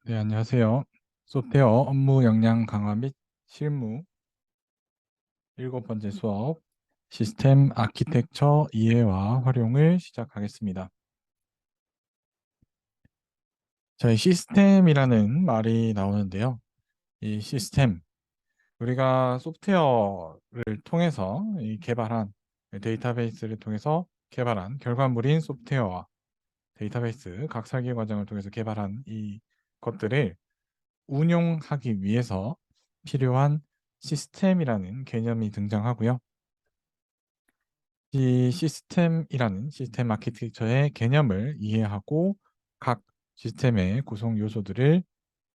네, 안녕하세요. 소프트웨어 업무 역량 강화 및 실무 7번째 수업 시스템 아키텍처 이해와 활용을 시작하겠습니다. 저희 시스템이라는 말이 나오는데요. 이 시스템, 우리가 소프트웨어를 통해서 개발한 데이터베이스를 통해서 개발한 결과물인 소프트웨어와 데이터베이스 각 설계 과정을 통해서 개발한 이 것들을 운용하기 위해서 필요한 시스템이라는 개념이 등장하고요. 이 시스템이라는 시스템 아키텍처의 개념을 이해하고 각 시스템의 구성 요소들을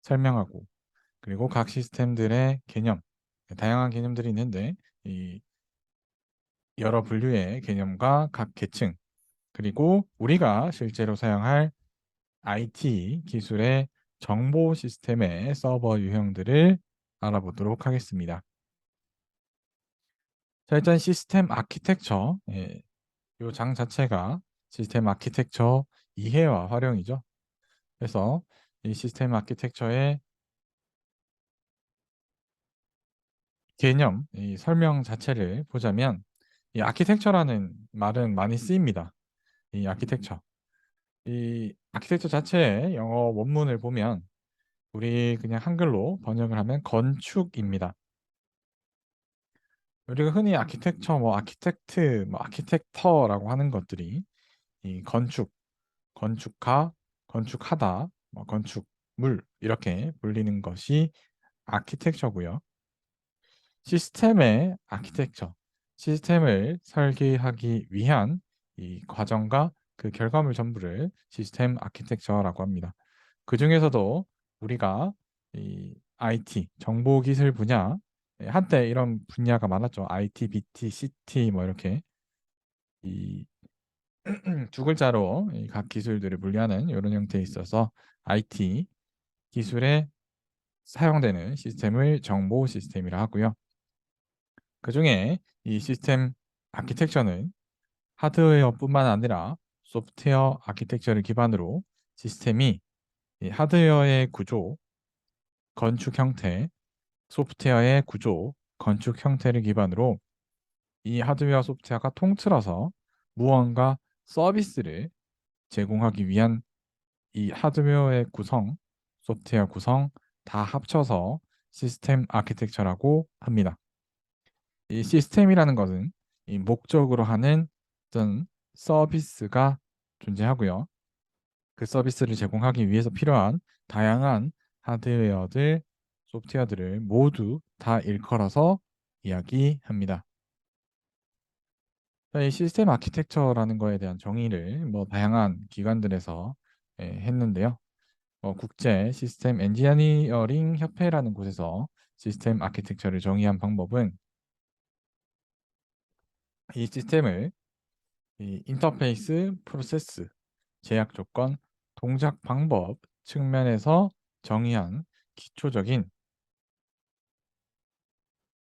설명하고, 그리고 각 시스템들의 개념, 다양한 개념들이 있는데 이 여러 분류의 개념과 각 계층, 그리고 우리가 실제로 사용할 IT 기술의 정보 시스템의 서버 유형들을 알아보도록 하겠습니다. 자, 일단 시스템 아키텍처, 이 장 자체가 시스템 아키텍처 이해와 활용이죠. 그래서 이 시스템 아키텍처의 개념, 이 설명 자체를 보자면, 이 아키텍처라는 말은 많이 쓰입니다. 이 아키텍처. 이 아키텍처 자체의 영어 원문을 보면 우리 그냥 한글로 번역을 하면 건축입니다. 우리가 흔히 아키텍처, 뭐 아키텍트, 뭐 아키텍터라고 하는 것들이 이 건축, 건축가, 건축하다, 뭐 건축물 이렇게 불리는 것이 아키텍처고요. 시스템의 아키텍처, 시스템을 설계하기 위한 이 과정과 그 결과물 전부를 시스템 아키텍처라고 합니다. 그 중에서도 우리가 이 IT, 정보기술 분야, 한때 이런 분야가 많았죠. IT, BT, CT 뭐 이렇게 이 두 글자로 이 각 기술들을 분류하는 이런 형태에 있어서 IT 기술에 사용되는 시스템을 정보 시스템이라 하고요. 그중에 이 시스템 아키텍처는 하드웨어뿐만 아니라 소프트웨어 아키텍처를 기반으로 시스템이 이 하드웨어의 구조, 건축 형태, 소프트웨어의 구조, 건축 형태를 기반으로 이 하드웨어 소프트웨어가 통틀어서 무언가 서비스를 제공하기 위한 이 하드웨어의 구성, 소프트웨어 구성 다 합쳐서 시스템 아키텍처라고 합니다. 이 시스템이라는 것은 이 목적으로 하는 어떤 서비스가 존재하고요. 그 서비스를 제공하기 위해서 필요한 다양한 하드웨어들, 소프트웨어들을 모두 다 일컬어서 이야기합니다. 이 시스템 아키텍처라는 거에 대한 정의를 뭐 다양한 기관들에서 했는데요. 국제 시스템 엔지니어링 협회라는 곳에서 시스템 아키텍처를 정의한 방법은 이 시스템을 이 인터페이스, 프로세스, 제약 조건, 동작 방법 측면에서 정의한 기초적인,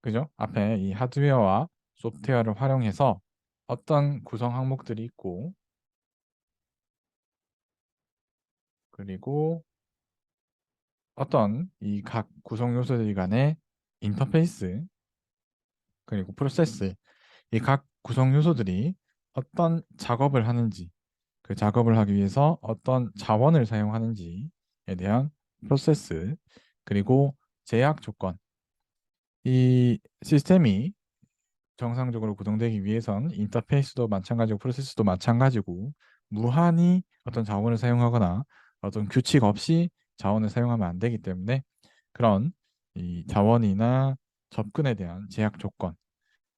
그죠? 앞에 이 하드웨어와 소프트웨어를 활용해서 어떤 구성 항목들이 있고, 그리고 어떤 이 각 구성 요소들 간의 인터페이스, 그리고 프로세스, 이 각 구성 요소들이 어떤 작업을 하는지, 그 작업을 하기 위해서 어떤 자원을 사용하는지에 대한 프로세스, 그리고 제약 조건. 이 시스템이 정상적으로 구동되기 위해선 인터페이스도 마찬가지고 프로세스도 마찬가지고 무한히 어떤 자원을 사용하거나 어떤 규칙 없이 자원을 사용하면 안 되기 때문에 그런 이 자원이나 접근에 대한 제약 조건,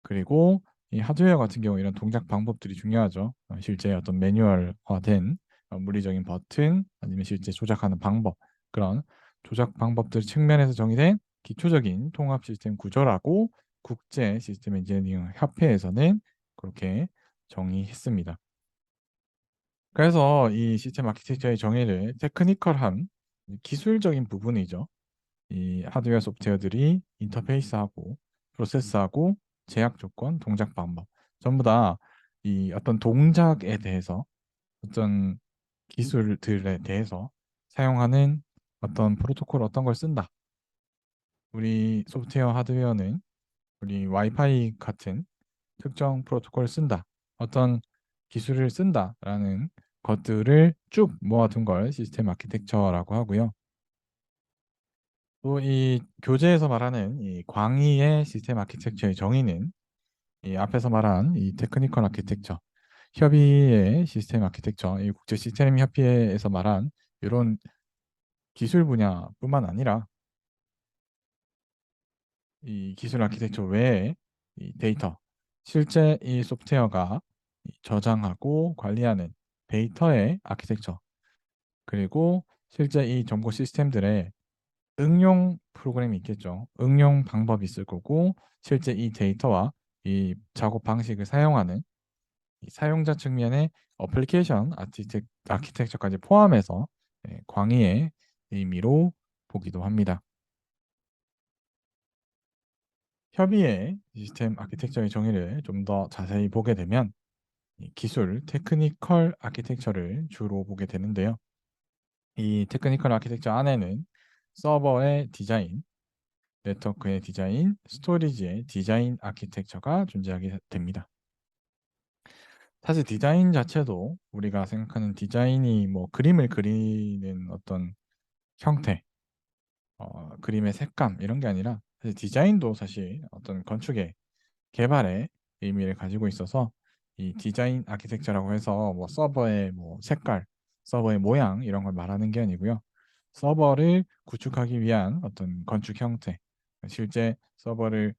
그리고 이 하드웨어 같은 경우 이런 동작 방법들이 중요하죠. 실제 어떤 매뉴얼화된 물리적인 버튼 아니면 실제 조작하는 방법, 그런 조작 방법들 측면에서 정의된 기초적인 통합 시스템 구조라고 국제 시스템 엔지니어링 협회에서는 그렇게 정의했습니다. 그래서 이 시스템 아키텍처의 정의를 테크니컬한 기술적인 부분이죠. 이 하드웨어 소프트웨어들이 인터페이스하고 프로세스하고 제약 조건, 동작 방법 전부 다 이 어떤 동작에 대해서 어떤 기술들에 대해서 사용하는 어떤 프로토콜 어떤 걸 쓴다. 우리 소프트웨어 하드웨어는 우리 와이파이 같은 특정 프로토콜을 쓴다. 어떤 기술을 쓴다라는 것들을 쭉 모아둔 걸 시스템 아키텍처라고 하고요. 또 이 교재에서 말하는 이 광의의 시스템 아키텍처의 정의는 이 앞에서 말한 이 테크니컬 아키텍처, 협의의 시스템 아키텍처, 이 국제 시스템 협의회에서 말한 이런 기술 분야뿐만 아니라 이 기술 아키텍처 외에 이 데이터, 실제 이 소프트웨어가 저장하고 관리하는 데이터의 아키텍처, 그리고 실제 이 정보 시스템들의 응용 프로그램이 있겠죠. 응용 방법이 있을 거고, 실제 이 데이터와 이 작업 방식을 사용하는 이 사용자 측면의 어플리케이션 아키텍처까지 포함해서 광의의 의미로 보기도 합니다. 협의의 시스템 아키텍처의 정의를 좀 더 자세히 보게 되면 이 기술 테크니컬 아키텍처를 주로 보게 되는데요. 이 테크니컬 아키텍처 안에는 서버의 디자인, 네트워크의 디자인, 스토리지의 디자인 아키텍처가 존재하게 됩니다. 사실 디자인 자체도 우리가 생각하는 디자인이 뭐 그림을 그리는 어떤 형태, 그림의 색감 이런 게 아니라 사실 디자인도 사실 어떤 건축의 개발의 의미를 가지고 있어서 이 디자인 아키텍처라고 해서 뭐 서버의 뭐 색깔, 서버의 모양 이런 걸 말하는 게 아니고요. 서버를 구축하기 위한 어떤 건축 형태, 실제 서버를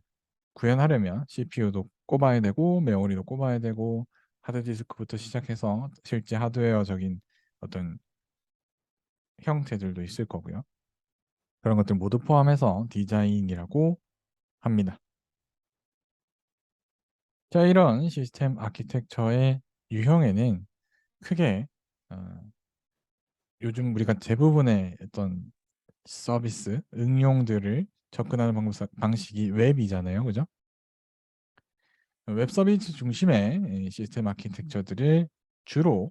구현하려면 CPU도 꼽아야 되고 메모리도 꼽아야 되고 하드디스크부터 시작해서 실제 하드웨어적인 어떤 형태들도 있을 거고요. 그런 것들 모두 포함해서 디자인이라고 합니다. 자, 이런 시스템 아키텍처의 유형에는 크게 요즘 우리가 대부분의 어떤 서비스, 응용들을 접근하는 방식이 웹이잖아요. 그죠? 웹 서비스 중심의 시스템 아키텍처들을 주로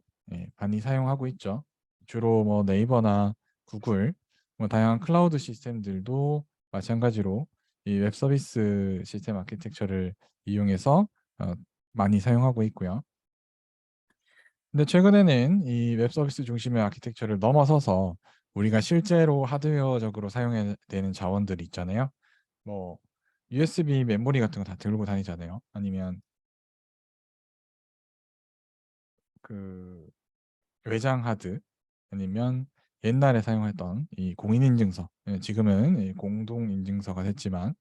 많이 사용하고 있죠. 주로 뭐 네이버나 구글, 뭐 다양한 클라우드 시스템들도 마찬가지로 이 웹 서비스 시스템 아키텍처를 이용해서 많이 사용하고 있고요. 근데 최근에는 이 웹 서비스 중심의 아키텍처를 넘어서서 우리가 실제로 하드웨어적으로 사용해야 되는 자원들이 있잖아요. 뭐 USB 메모리 같은 거 다 들고 다니잖아요. 아니면 그 외장 하드, 아니면 옛날에 사용했던 이 공인인증서, 지금은 이 공동인증서가 됐지만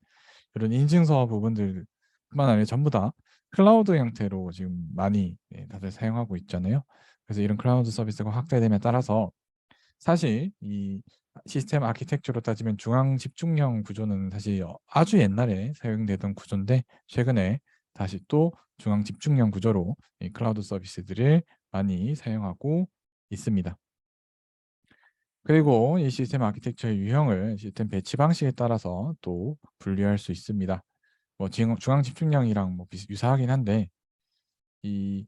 이런 인증서 부분들뿐만 아니라 전부 다 클라우드 형태로 지금 많이 다들 사용하고 있잖아요. 그래서 이런 클라우드 서비스가 확대됨에 따라서 사실 이 시스템 아키텍처로 따지면 중앙 집중형 구조는 사실 아주 옛날에 사용되던 구조인데 최근에 다시 또 중앙 집중형 구조로 이 클라우드 서비스들을 많이 사용하고 있습니다. 그리고 이 시스템 아키텍처의 유형을 시스템 배치 방식에 따라서 또 분류할 수 있습니다. 뭐 중앙 집중형이랑 뭐 유사하긴 한데 이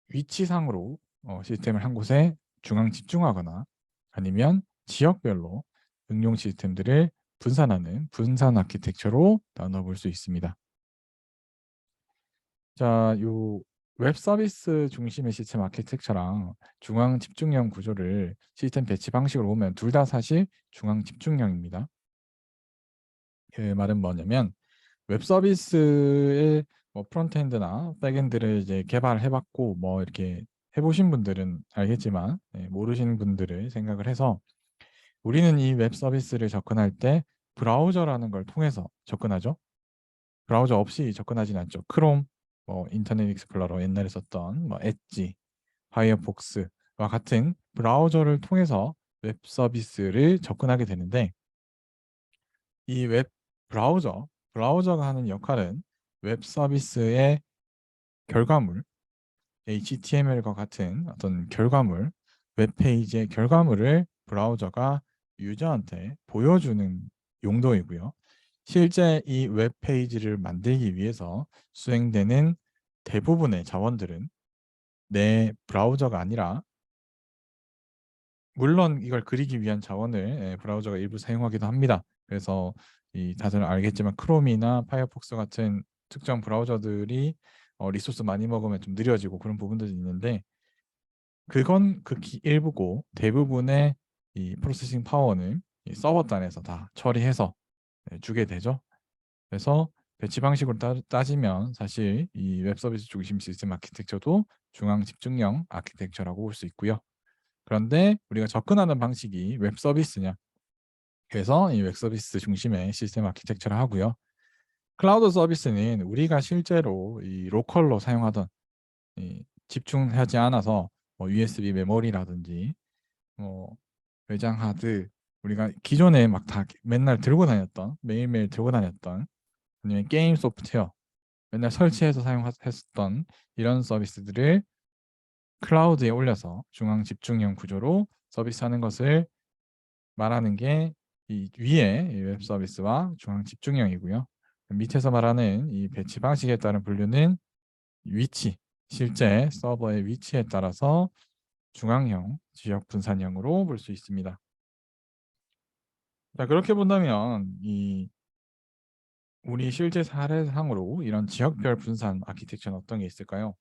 위치상으로 시스템을 한 곳에 중앙 집중하거나 아니면 지역별로 응용 시스템들을 분산하는 분산 아키텍처로 나눠볼 수 있습니다. 자, 요 웹 서비스 중심의 시스템 아키텍처랑 중앙 집중형 구조를 시스템 배치 방식으로 보면 둘 다 사실 중앙 집중형입니다. 그 말은 뭐냐면 웹 서비스의 뭐 프론트엔드나 백엔드를 이제 개발해봤고 뭐 이렇게 해보신 분들은 알겠지만 모르시는 분들을 생각을 해서 우리는 이 웹 서비스를 접근할 때 브라우저라는 걸 통해서 접근하죠. 브라우저 없이 접근하진 않죠. 크롬, 뭐 인터넷 익스플로러 옛날에 썼던 뭐 엣지, 파이어폭스와 같은 브라우저를 통해서 웹 서비스를 접근하게 되는데 이 웹 브라우저가 하는 역할은 웹 서비스의 결과물, HTML과 같은 어떤 결과물, 웹페이지의 결과물을 브라우저가 유저한테 보여주는 용도이고요. 실제 이 웹페이지를 만들기 위해서 수행되는 대부분의 자원들은 내 브라우저가 아니라 물론 이걸 그리기 위한 자원을 브라우저가 일부 사용하기도 합니다. 그래서 다들 알겠지만 크롬이나 파이어폭스 같은 특정 브라우저들이 리소스 많이 먹으면 좀 느려지고 그런 부분들이 있는데, 그건 극히 일부고 대부분의 이 프로세싱 파워는 이 서버 단에서 다 처리해서 주게 되죠. 그래서 배치 방식으로 따지면 사실 이 웹 서비스 중심 시스템 아키텍처도 중앙 집중형 아키텍처라고 볼 수 있고요. 그런데 우리가 접근하는 방식이 웹 서비스냐? 그래서 이 웹 서비스 중심의 시스템 아키텍처를 하고요. 클라우드 서비스는 우리가 실제로 이 로컬로 사용하던 집중하지 않아서 뭐 USB 메모리라든지 뭐 외장 하드, 우리가 기존에 막 다 맨날 들고 다녔던, 매일매일 들고 다녔던, 아니면 게임 소프트웨어 맨날 설치해서 사용했었던 이런 서비스들을 클라우드에 올려서 중앙 집중형 구조로 서비스하는 것을 말하는 게 이 위에 웹 서비스와 중앙 집중형이고요. 밑에서 말하는 이 배치 방식에 따른 분류는 위치, 실제 서버의 위치에 따라서 중앙형, 지역 분산형으로 볼 수 있습니다. 자, 그렇게 본다면 우리 실제 사례상으로 이런 지역별 분산 아키텍처는 어떤 게 있을까요?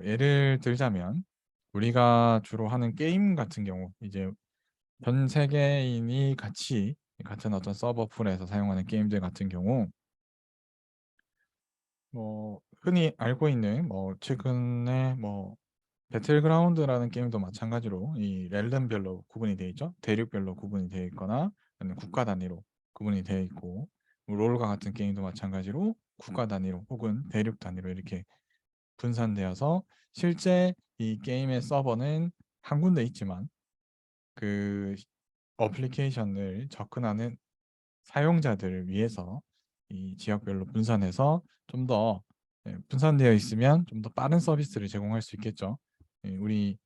예를 들자면 우리가 주로 하는 게임 같은 경우, 이제 전 세계인이 같이 같은 어떤 서버 풀에서 사용하는 게임들 같은 경우, 흔히 알고 있는 최근에 배틀그라운드라는 게임도 마찬가지로 이 렐름별로 구분이 되어 있죠. 대륙별로 구분이 되어 있거나 아니면 국가 단위로 구분이 되어 있고, 롤과 같은 게임도 마찬가지로 국가 단위로 혹은 대륙 단위로 이렇게 분산되어서 실제 이 게임의 서버는 한 군데 있지만 그 어플리케이션을 접근하는 사용자들을 위해서 이 지역별로 분산해서 좀 더 분산되어 있으면 좀 더 빠른 서비스를 제공할 수 있겠죠. 우리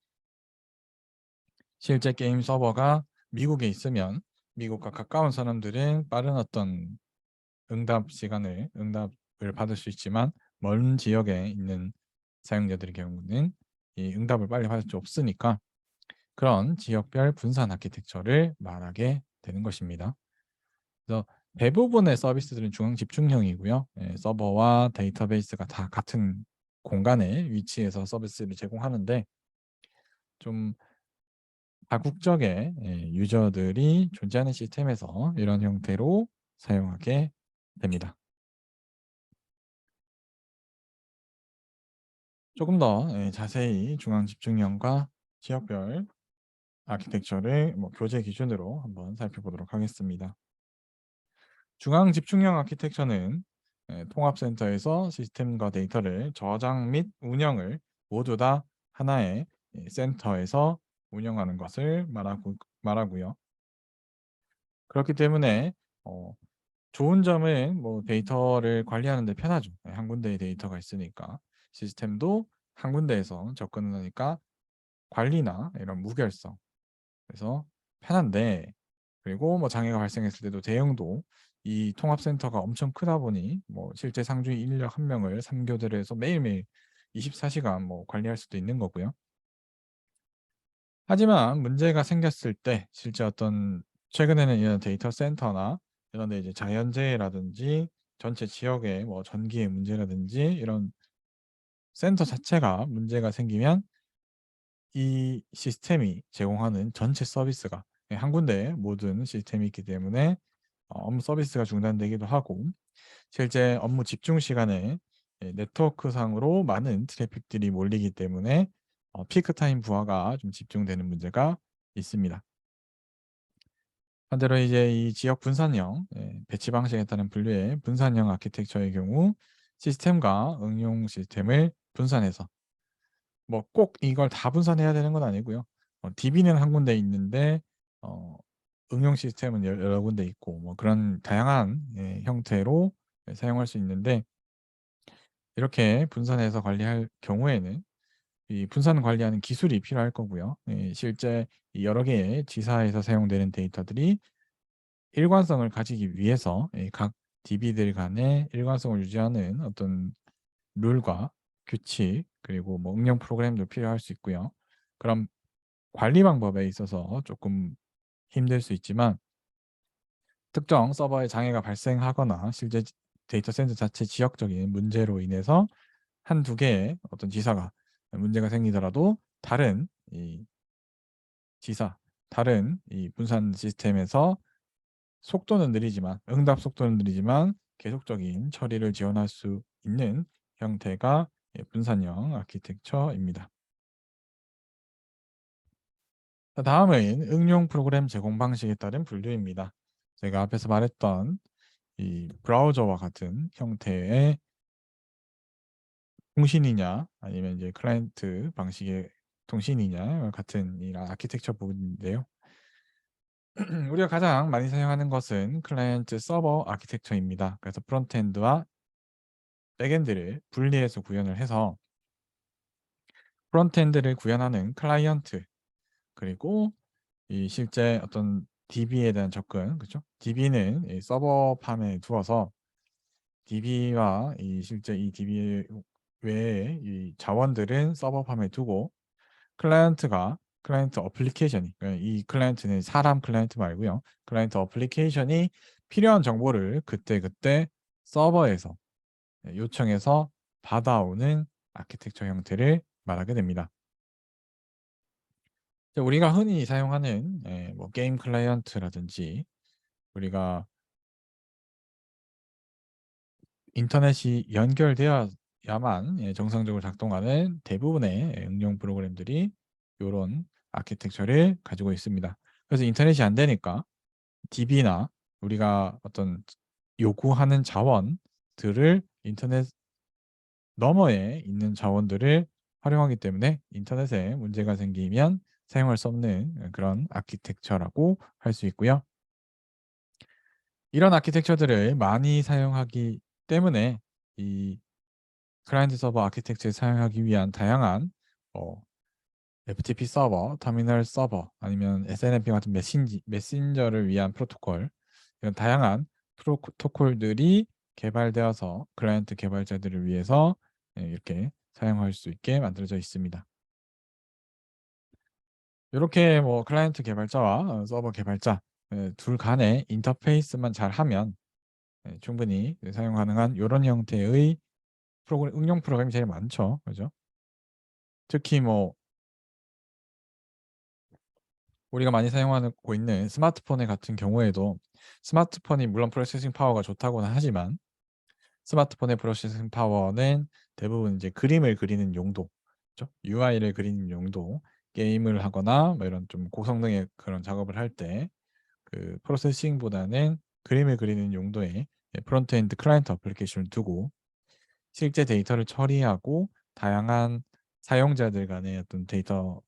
실제 게임 서버가 미국에 있으면 미국과 가까운 사람들은 빠른 어떤 응답을 받을 수 있지만, 먼 지역에 있는 사용자들의 경우는 이 응답을 빨리 받을 수 없으니까 그런 지역별 분산 아키텍처를 말하게 되는 것입니다. 그래서 대부분의 서비스들은 중앙 집중형이고요. 서버와 데이터베이스가 다 같은 공간에 위치해서 서비스를 제공하는데, 좀 다국적의 유저들이 존재하는 시스템에서 이런 형태로 사용하게 됩니다. 조금 더 자세히 중앙 집중형과 지역별 아키텍처를 교재 기준으로 한번 살펴보도록 하겠습니다. 중앙 집중형 아키텍처는 통합센터에서 시스템과 데이터를 저장 및 운영을 모두 다 하나의 센터에서 운영하는 것을 말하고요. 그렇기 때문에 어, 좋은 점은 데이터를 관리하는 데 편하죠. 한 군데의 데이터가 있으니까. 시스템도 한 군데에서 접근을 하니까 관리나 이런 무결성, 그래서 편한데, 그리고 장애가 발생했을 때도 대응도 이 통합센터가 엄청 크다 보니 실제 상주인 인력 한 명을 3교대로 해서 매일매일 24시간 관리할 수도 있는 거고요. 하지만 문제가 생겼을 때 실제 어떤 최근에는 이런 데이터 센터나 이런 데 이제 자연재해라든지 전체 지역의 전기의 문제라든지 이런 센터 자체가 문제가 생기면 이 시스템이 제공하는 전체 서비스가 한 군데에 모든 시스템이 있기 때문에 업무 서비스가 중단되기도 하고, 실제 업무 집중 시간에 네트워크상으로 많은 트래픽들이 몰리기 때문에 피크 타임 부하가 좀 집중되는 문제가 있습니다. 반대로 이제 이 지역 분산형 배치 방식에 따른 분류의 분산형 아키텍처의 경우, 시스템과 응용 시스템을 분산해서 꼭 이걸 다 분산해야 되는 건 아니고요. DB는 한 군데 있는데 어, 응용 시스템은 여러 군데 있고 그런 다양한 형태로 사용할 수 있는데, 이렇게 분산해서 관리할 경우에는 이 분산 관리하는 기술이 필요할 거고요. 실제 여러 개의 지사에서 사용되는 데이터들이 일관성을 가지기 위해서 각 DB들 간의 일관성을 유지하는 어떤 룰과 규칙, 그리고 응용 프로그램도 필요할 수 있고요. 그럼 관리 방법에 있어서 조금 힘들 수 있지만 특정 서버에 장애가 발생하거나 실제 데이터 센터 자체 지역적인 문제로 인해서 한두 개의 어떤 지사가 문제가 생기더라도 다른 이 지사, 다른 이 분산 시스템에서 속도는 느리지만 응답 속도는 느리지만 계속적인 처리를 지원할 수 있는 형태가 분산형 아키텍처입니다. 다음은 응용 프로그램 제공 방식에 따른 분류입니다. 제가 앞에서 말했던 이 브라우저와 같은 형태의 통신이냐 아니면 이제 클라이언트 방식의 통신이냐 같은 이 아키텍처 부분인데요. 우리가 가장 많이 사용하는 것은 클라이언트 서버 아키텍처입니다. 그래서 프론트엔드와 백엔드를 분리해서 구현을 해서 프론트엔드를 구현하는 클라이언트 그리고 이 실제 어떤 DB에 대한 접근, 그렇죠? DB는 이 서버 팜에 두어서 DB와 이 실제 이 DB 외에 이 자원들은 서버 팜에 두고 클라이언트가 클라이언트 어플리케이션이 그러니까 이 클라이언트는 사람 클라이언트 말고요. 클라이언트 어플리케이션이 필요한 정보를 그때그때 서버에서 요청해서 받아오는 아키텍처 형태를 말하게 됩니다. 우리가 흔히 사용하는 뭐 게임 클라이언트라든지 우리가 인터넷이 연결되어야만 정상적으로 작동하는 대부분의 응용 프로그램들이 이런 아키텍처를 가지고 있습니다. 그래서 인터넷이 안 되니까 DB나 우리가 어떤 요구하는 자원들을 인터넷 너머에 있는 자원들을 활용하기 때문에 인터넷에 문제가 생기면 사용할 수 없는 그런 아키텍처라고 할 수 있고요. 이런 아키텍처들을 많이 사용하기 때문에 이 클라이언트 서버 아키텍처를 사용하기 위한 다양한 FTP 서버, 터미널 서버, 아니면 SNMP 같은 메신저를 위한 프로토콜 이런 다양한 프로토콜들이 개발되어서 클라이언트 개발자들을 위해서 이렇게 사용할 수 있게 만들어져 있습니다. 이렇게 뭐 클라이언트 개발자와 서버 개발자 둘 간의 인터페이스만 잘하면 충분히 사용 가능한 이런 형태의 응용 프로그램이 제일 많죠, 그죠? 특히 뭐 우리가 많이 사용하고 있는 스마트폰 같은 경우에도 스마트폰이 물론 프로세싱 파워가 좋다고는 하지만 스마트폰의 프로세싱 파워는 대부분 이제 그림을 그리는 용도, 그렇죠? UI를 그리는 용도, 게임을 하거나 뭐 이런 좀 고성능의 그런 작업을 할 때 그 프로세싱보다는 그림을 그리는 용도의 프론트엔드 클라이언트 어플리케이션을 두고 실제 데이터를 처리하고 다양한 사용자들 간의 어떤 데이터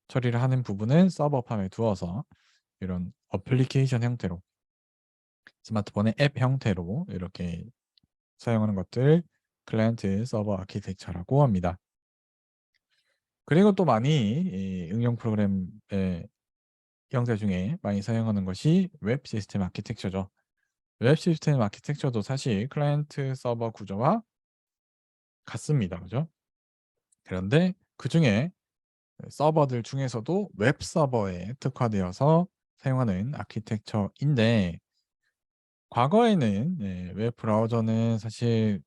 처리를 하는 부분은 서버팜에 두어서 이런 어플리케이션 형태로 스마트폰의 앱 형태로 이렇게 사용하는 것들 클라이언트 서버 아키텍처라고 합니다. 그리고 또 많이 이 응용 프로그램의 형태 중에 많이 사용하는 것이 웹 시스템 아키텍처죠. 웹 시스템 아키텍처도 사실 클라이언트 서버 구조와 같습니다. 그죠? 그런데 그중에 서버들 중에서도 웹 서버에 특화되어서 사용하는 아키텍처인데 과거에는 웹 브라우저는 사실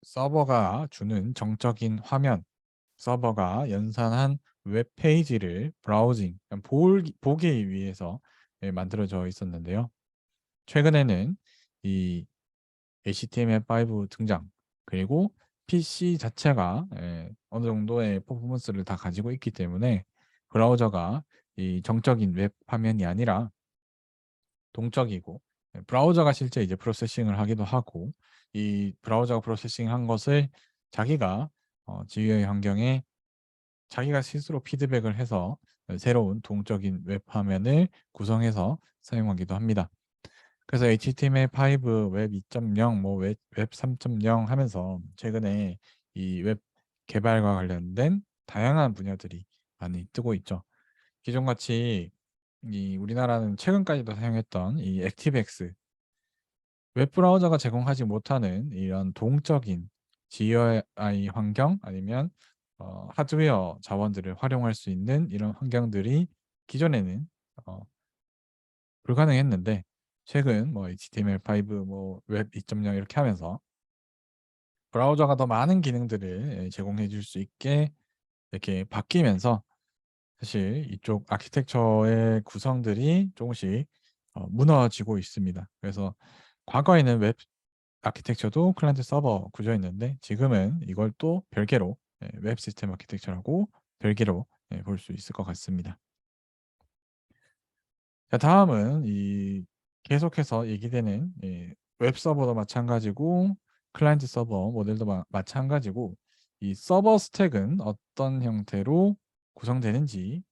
서버가 주는 정적인 화면, 서버가 연산한 웹 페이지를 브라우징, 보기 위해서 만들어져 있었는데요. 최근에는 이 HTML5 등장, 그리고 PC 자체가 어느 정도의 퍼포먼스를 다 가지고 있기 때문에 브라우저가 이 정적인 웹 화면이 아니라 동적이고 브라우저가 실제 이제 프로세싱을 하기도 하고 이 브라우저가 프로세싱한 것을 자기가 GUI 환경에 자기가 스스로 피드백을 해서 새로운 동적인 웹 화면을 구성해서 사용하기도 합니다. 그래서 HTML5 웹 2.0, 뭐 웹 3.0 하면서 최근에 이 웹 개발과 관련된 다양한 분야들이 많이 뜨고 있죠. 기존같이 이 우리나라는 최근까지도 사용했던 이 액티브엑스 웹 브라우저가 제공하지 못하는 이런 동적인 GUI 환경 아니면 하드웨어 자원들을 활용할 수 있는 이런 환경들이 기존에는 어 불가능했는데 최근 뭐 HTML5 뭐 웹 2.0 이렇게 하면서 브라우저가 더 많은 기능들을 제공해 줄 수 있게 이렇게 바뀌면서 사실 이쪽 아키텍처의 구성들이 조금씩 무너지고 있습니다. 그래서 과거에는 웹 아키텍처도 클라이언트 서버 구조였는데 지금은 이걸 또 별개로 웹 시스템 아키텍처라고 별개로 볼 수 있을 것 같습니다. 자, 다음은 이 계속해서 얘기되는 웹 서버도 마찬가지고 클라이언트 서버 모델도 마찬가지고 이 서버 스택은 어떤 형태로 구성되는지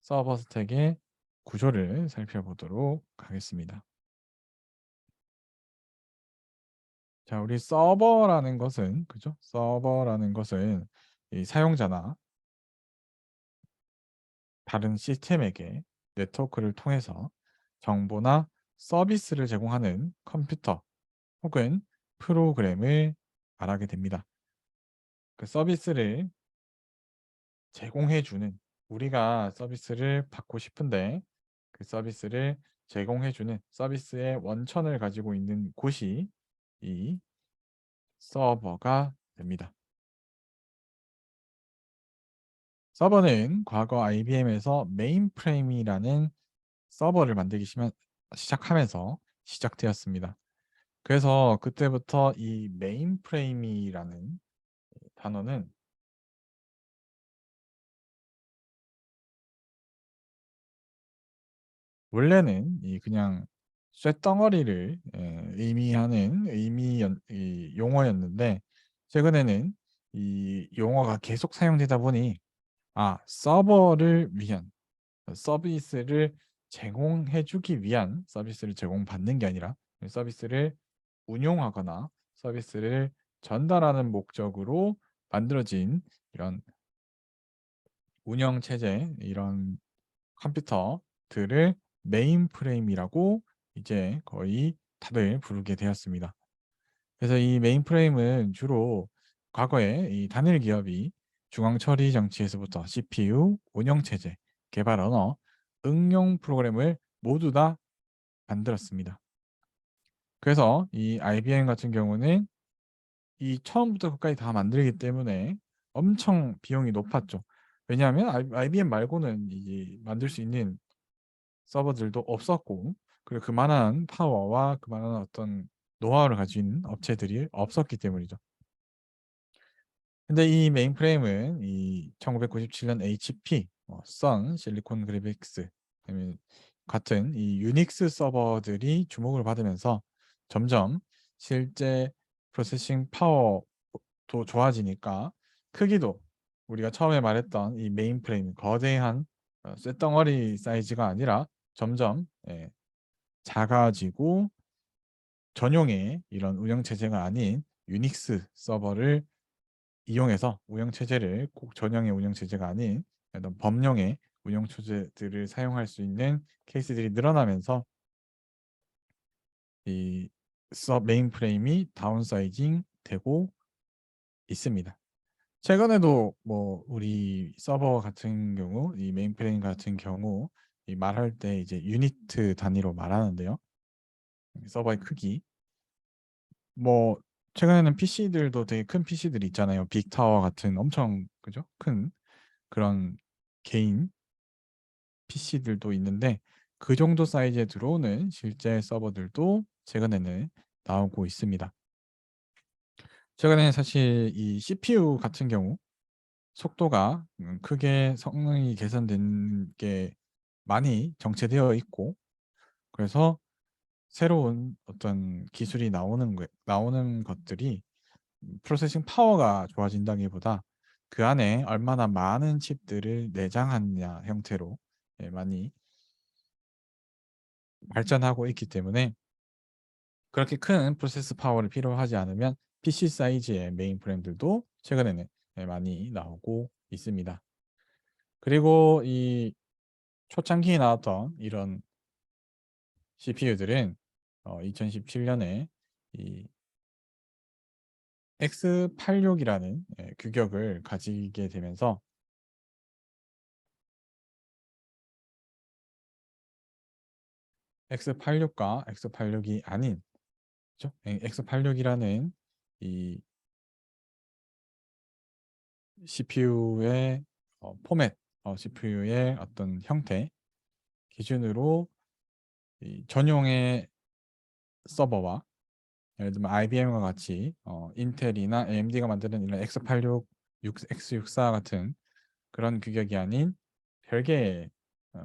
서버 스택의 구조를 살펴보도록 하겠습니다. 자, 우리 서버라는 것은 그죠? 서버라는 것은 이 사용자나 다른 시스템에게 네트워크를 통해서 정보나 서비스를 제공하는 컴퓨터 혹은 프로그램을 말하게 됩니다. 그 서비스를 제공해 주는 우리가 서비스를 받고 싶은데 그 서비스를 제공해 주는 서비스의 원천을 가지고 있는 곳이 이 서버가 됩니다. 서버는 과거 IBM에서 메인프레임이라는 서버를 만들기 시작하면서 시작되었습니다. 그래서 그때부터 이 메인프레임이라는 단어는 원래는 이 그냥 쇳덩어리를 의미하는 이 용어였는데 최근에는 이 용어가 계속 사용되다 보니 서버를 위한 서비스를 제공해 주기 위한 서비스를 제공받는 게 아니라 서비스를 운용하거나 서비스를 전달하는 목적으로 만들어진 이런 운영 체제 이런 컴퓨터들을 메인프레임이라고 이제 거의 다들 부르게 되었습니다. 그래서 이 메인프레임은 주로 과거에 이 단일 기업이 중앙 처리 장치에서부터 CPU, 운영 체제, 개발 언어, 응용 프로그램을 모두 다 만들었습니다. 그래서 이 IBM 같은 경우는 이 처음부터 끝까지 다 만들기 때문에 엄청 비용이 높았죠. 왜냐하면 IBM 말고는 이제 만들 수 있는 서버들도 없었고 그리고 그만한 파워와 그만한 어떤 노하우를 가진 업체들이 없었기 때문이죠. 근데 이 메인프레임은 이 1997년 HP, 선, 실리콘 그래픽스 같은 이 유닉스 서버들이 주목을 받으면서 점점 실제 프로세싱 파워도 좋아지니까 크기도 우리가 처음에 말했던 이 메인프레임 거대한 쇳덩어리 사이즈가 아니라 점점 작아지고 전용의 이런 운영 체제가 아닌 유닉스 서버를 이용해서 운영 체제를 꼭 전용의 운영 체제가 아닌 어떤 범용의 운영 체제들을 사용할 수 있는 케이스들이 늘어나면서 이 메인 프레임이 다운사이징 되고 있습니다. 최근에도 뭐 우리 서버 같은 경우 이 메인 프레임 같은 경우 이 말할 때 이제 유니트 단위로 말하는데요. 서버의 크기 뭐 최근에는 PC들도 되게 큰 PC들이 있잖아요. 빅타워 같은 엄청 그죠? 큰 그런 개인 PC들도 있는데 그 정도 사이즈에 들어오는 실제 서버들도 최근에는 나오고 있습니다. 최근에 사실 이 CPU 같은 경우 속도가 크게 성능이 개선된 게 많이 정체되어 있고 그래서 새로운 어떤 기술이 나오는 것들이 프로세싱 파워가 좋아진다기보다 그 안에 얼마나 많은 칩들을 내장하느냐 형태로 많이 발전하고 있기 때문에 그렇게 큰 프로세스 파워를 필요하지 않으면 PC 사이즈의 메인 프레임들도 최근에는 많이 나오고 있습니다. 그리고 이 초창기에 나왔던 이런 CPU들은 2017년에 이 X86이라는 규격을 가지게 되면서 x86과 x86이 아닌, 그죠? x86이라는 이 CPU의 포맷, CPU의 어떤 형태 기준으로 이 전용의 서버와, 예를 들면 IBM과 같이 인텔이나 AMD가 만드는 이런 x86, x64 같은 그런 규격이 아닌 별개의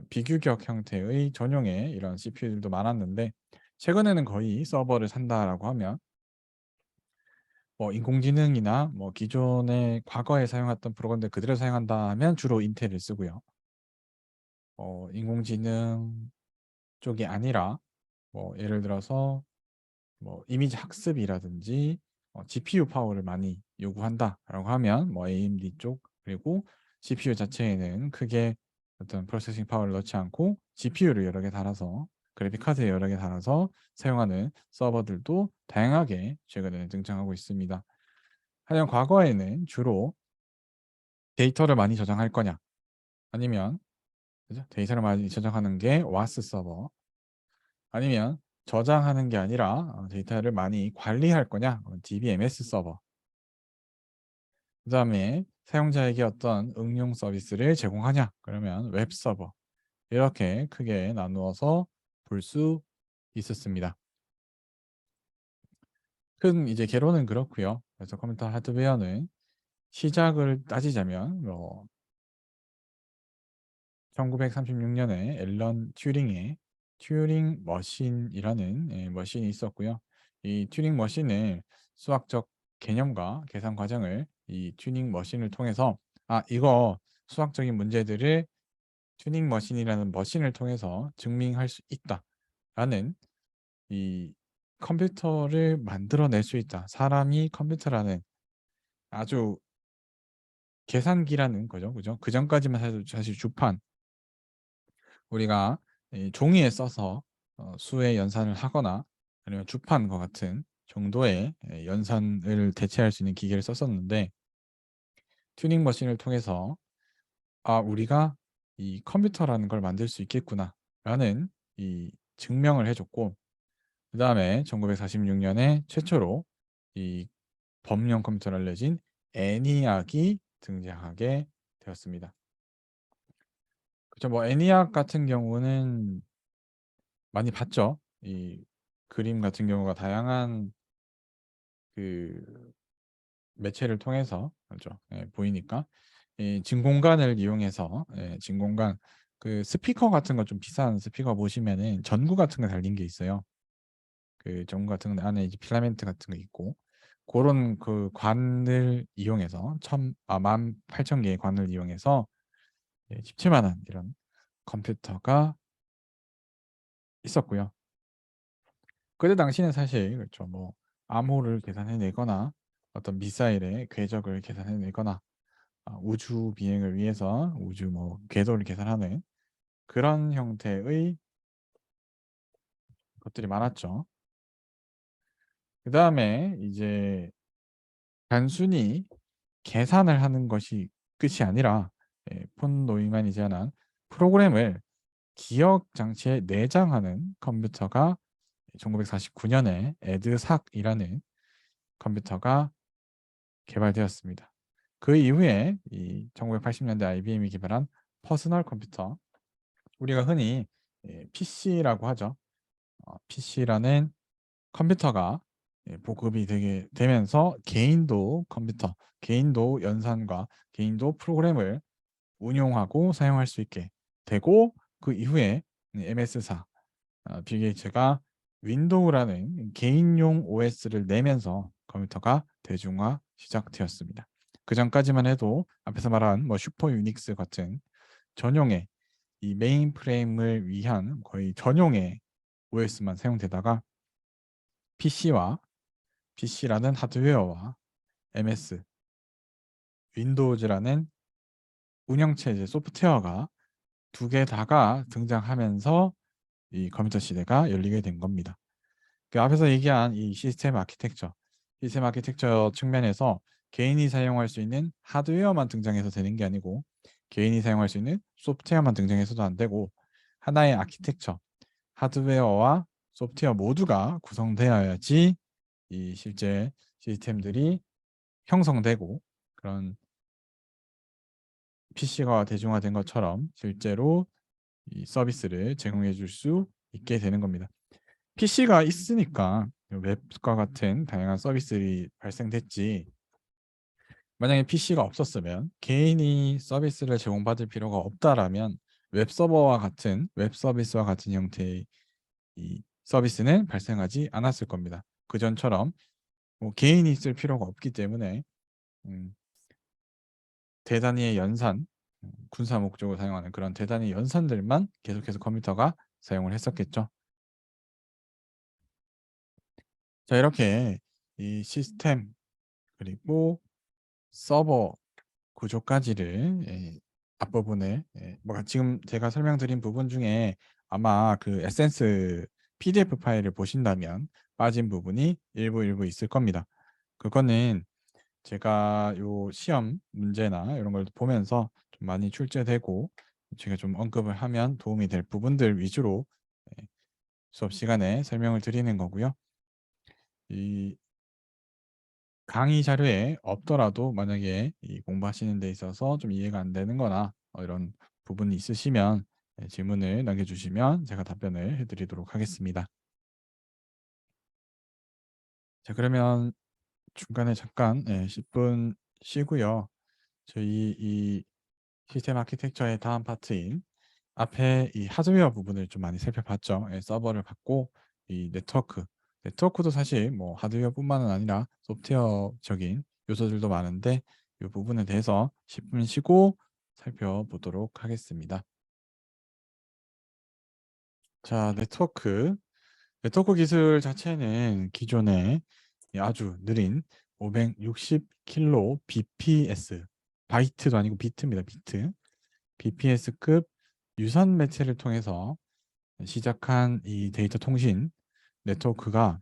비규격 형태의 전용의 이런 CPU들도 많았는데, 최근에는 거의 서버를 산다라고 하면 뭐 인공지능이나 뭐 기존의 과거에 사용했던 프로그램들 그대로 사용한다 하면 주로 인텔을 쓰고요. 인공지능 쪽이 아니라 뭐 예를 들어서 뭐 이미지 학습이라든지 GPU 파워를 많이 요구한다라고 하면 뭐 AMD 쪽, 그리고 CPU 자체에는 크게 어떤 프로세싱 파워를 넣지 않고 GPU를 여러 개 달아서, 그래픽 카드에 여러 개 달아서 사용하는 서버들도 다양하게 최근에 등장하고 있습니다. 하지만 과거에는 주로 데이터를 많이 저장할 거냐, 아니면 그죠? 데이터를 많이 저장하는 게 와스 서버, 아니면 저장하는 게 아니라 데이터를 많이 관리할 거냐, DBMS 서버, 그 다음에 사용자에게 어떤 응용 서비스를 제공하냐, 그러면 웹 서버, 이렇게 크게 나누어서 볼 수 있었습니다. 큰 이제 개론은 그렇고요. 그래서 컴퓨터 하드웨어는 시작을 따지자면 1936년에 앨런 튜링의 튜링 머신이라는 머신이 있었고요. 이 튜링 머신을 수학적 개념과 계산 과정을 이 튜닝 머신을 통해서 이거 수학적인 문제들을 튜닝 머신이라는 머신을 통해서 증명할 수 있다라는, 이 컴퓨터를 만들어낼 수 있다. 사람이 컴퓨터라는 아주 계산기라는 거죠. 그죠? 그 전까지만 사실 주판, 우리가 이 종이에 써서 수의 연산을 하거나 아니면 주판과 같은 정도의 연산을 대체할 수 있는 기계를 썼었는데, 튜닝 머신을 통해서 우리가 이 컴퓨터라는 걸 만들 수 있겠구나 라는 이 증명을 해줬고, 그 다음에 1946년에 최초로 이 범용 컴퓨터를 알려진 애니악이 등장하게 되었습니다. 그렇죠. 뭐 애니악 같은 경우는 많이 봤죠. 이 그림 같은 경우가 다양한 그 매체를 통해서 그렇죠. 보이니까 이 진공관을 이용해서 진공관, 그 스피커 같은 거, 좀 비싼 스피커 보시면은 전구 같은 거 달린 게 있어요. 그 전구 같은 거 안에 이제 필라멘트 같은 거 있고, 그런 그 관을 이용해서 18,000개의 관을 이용해서 17만 원 이런 컴퓨터가 있었고요. 그때 당시는 사실 그렇죠. 뭐 암호를 계산해내거나 어떤 미사일의 궤적을 계산해내거나 우주 비행을 위해서 우주 뭐 궤도를 계산하는 그런 형태의 것들이 많았죠. 그 다음에 이제 단순히 계산을 하는 것이 끝이 아니라 폰 노이만이 제안한 프로그램을 기억 장치에 내장하는 컴퓨터가 1949년에 에드삭이라는 컴퓨터가 개발되었습니다. 그 이후에 이 1980년대 IBM이 개발한 퍼스널 컴퓨터, 우리가 흔히 PC라고 하죠. PC라는 컴퓨터가 보급이 되면서 개인도 컴퓨터, 개인도 연산과 개인도 프로그램을 운용하고 사용할 수 있게 되고, 그 이후에 MS사 빌 게이츠가 윈도우라는 개인용 OS를 내면서 컴퓨터가 대중화 시작되었습니다. 그 전까지만 해도 앞에서 말한 뭐 슈퍼 유닉스 같은 전용의 이 메인 프레임을 위한 거의 전용의 OS만 사용되다가 PC라는 하드웨어와 MS, 윈도우즈라는 운영체제 소프트웨어가 두 개 다가 등장하면서 이 컴퓨터 시대가 열리게 된 겁니다. 그 앞에서 얘기한 이 시스템 아키텍처 측면에서 개인이 사용할 수 있는 하드웨어만 등장해서 되는 게 아니고, 개인이 사용할 수 있는 소프트웨어만 등장해서도 안 되고, 하나의 아키텍처, 하드웨어와 소프트웨어 모두가 구성되어야지 이 실제 시스템들이 형성되고 그런 PC가 대중화된 것처럼 실제로 이 서비스를 제공해 줄 수 있게 되는 겁니다. PC가 있으니까 웹과 같은 다양한 서비스들이 발생됐지. 만약에 PC가 없었으면 개인이 서비스를 제공받을 필요가 없다라면 웹 서비스와 같은 형태의 이 서비스는 발생하지 않았을 겁니다. 그전처럼 뭐 개인이 쓸 필요가 없기 때문에 음, 대단위의 연산, 군사 목적으로 사용하는 그런 대단위 연산들만 계속해서 컴퓨터가 사용을 했었겠죠. 자, 이렇게 이 시스템 그리고 서버 구조까지를 앞부분에 뭐 지금 제가 설명드린 부분 중에 아마 그 에센스 PDF 파일을 보신다면 빠진 부분이 일부 있을 겁니다. 그거는 제가 요 시험 문제나 이런 걸 보면서 좀 많이 출제되고 제가 좀 언급을 하면 도움이 될 부분들 위주로 수업 시간에 설명을 드리는 거고요. 이 강의 자료에 없더라도 만약에 이 공부하시는 데 있어서 좀 이해가 안 되는 거나 이런 부분이 있으시면 질문을 남겨주시면 제가 답변을 해드리도록 하겠습니다. 자, 그러면 중간에 잠깐 10분 쉬고요. 저희 이 시스템 아키텍처의 다음 파트인 앞에 이 하드웨어 부분을 좀 많이 살펴봤죠. 서버를 받고 이 네트워크도 사실 뭐 하드웨어뿐만은 아니라 소프트웨어적인 요소들도 많은데 이 부분에 대해서 10분 쉬고 살펴보도록 하겠습니다. 자, 네트워크 기술 자체는 기존에 아주 느린 560kbps 바이트도 아니고 비트입니다. 비트. BPS급 유선 매체를 통해서 시작한 이 데이터 통신 네트워크가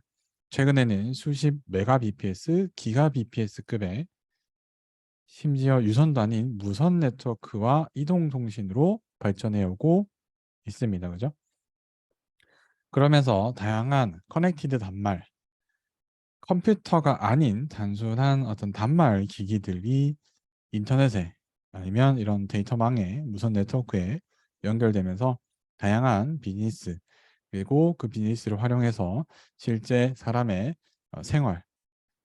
최근에는 수십 메가 bps, 기가 bps급의 심지어 유선도 아닌 무선 네트워크와 이동 통신으로 발전해 오고 있습니다. 그죠? 그러면서 다양한 커넥티드 단말, 컴퓨터가 아닌 단순한 어떤 단말 기기들이 인터넷에 아니면 이런 데이터망에 무선 네트워크에 연결되면서 다양한 비즈니스 그리고 그 비즈니스를 활용해서 실제 사람의 생활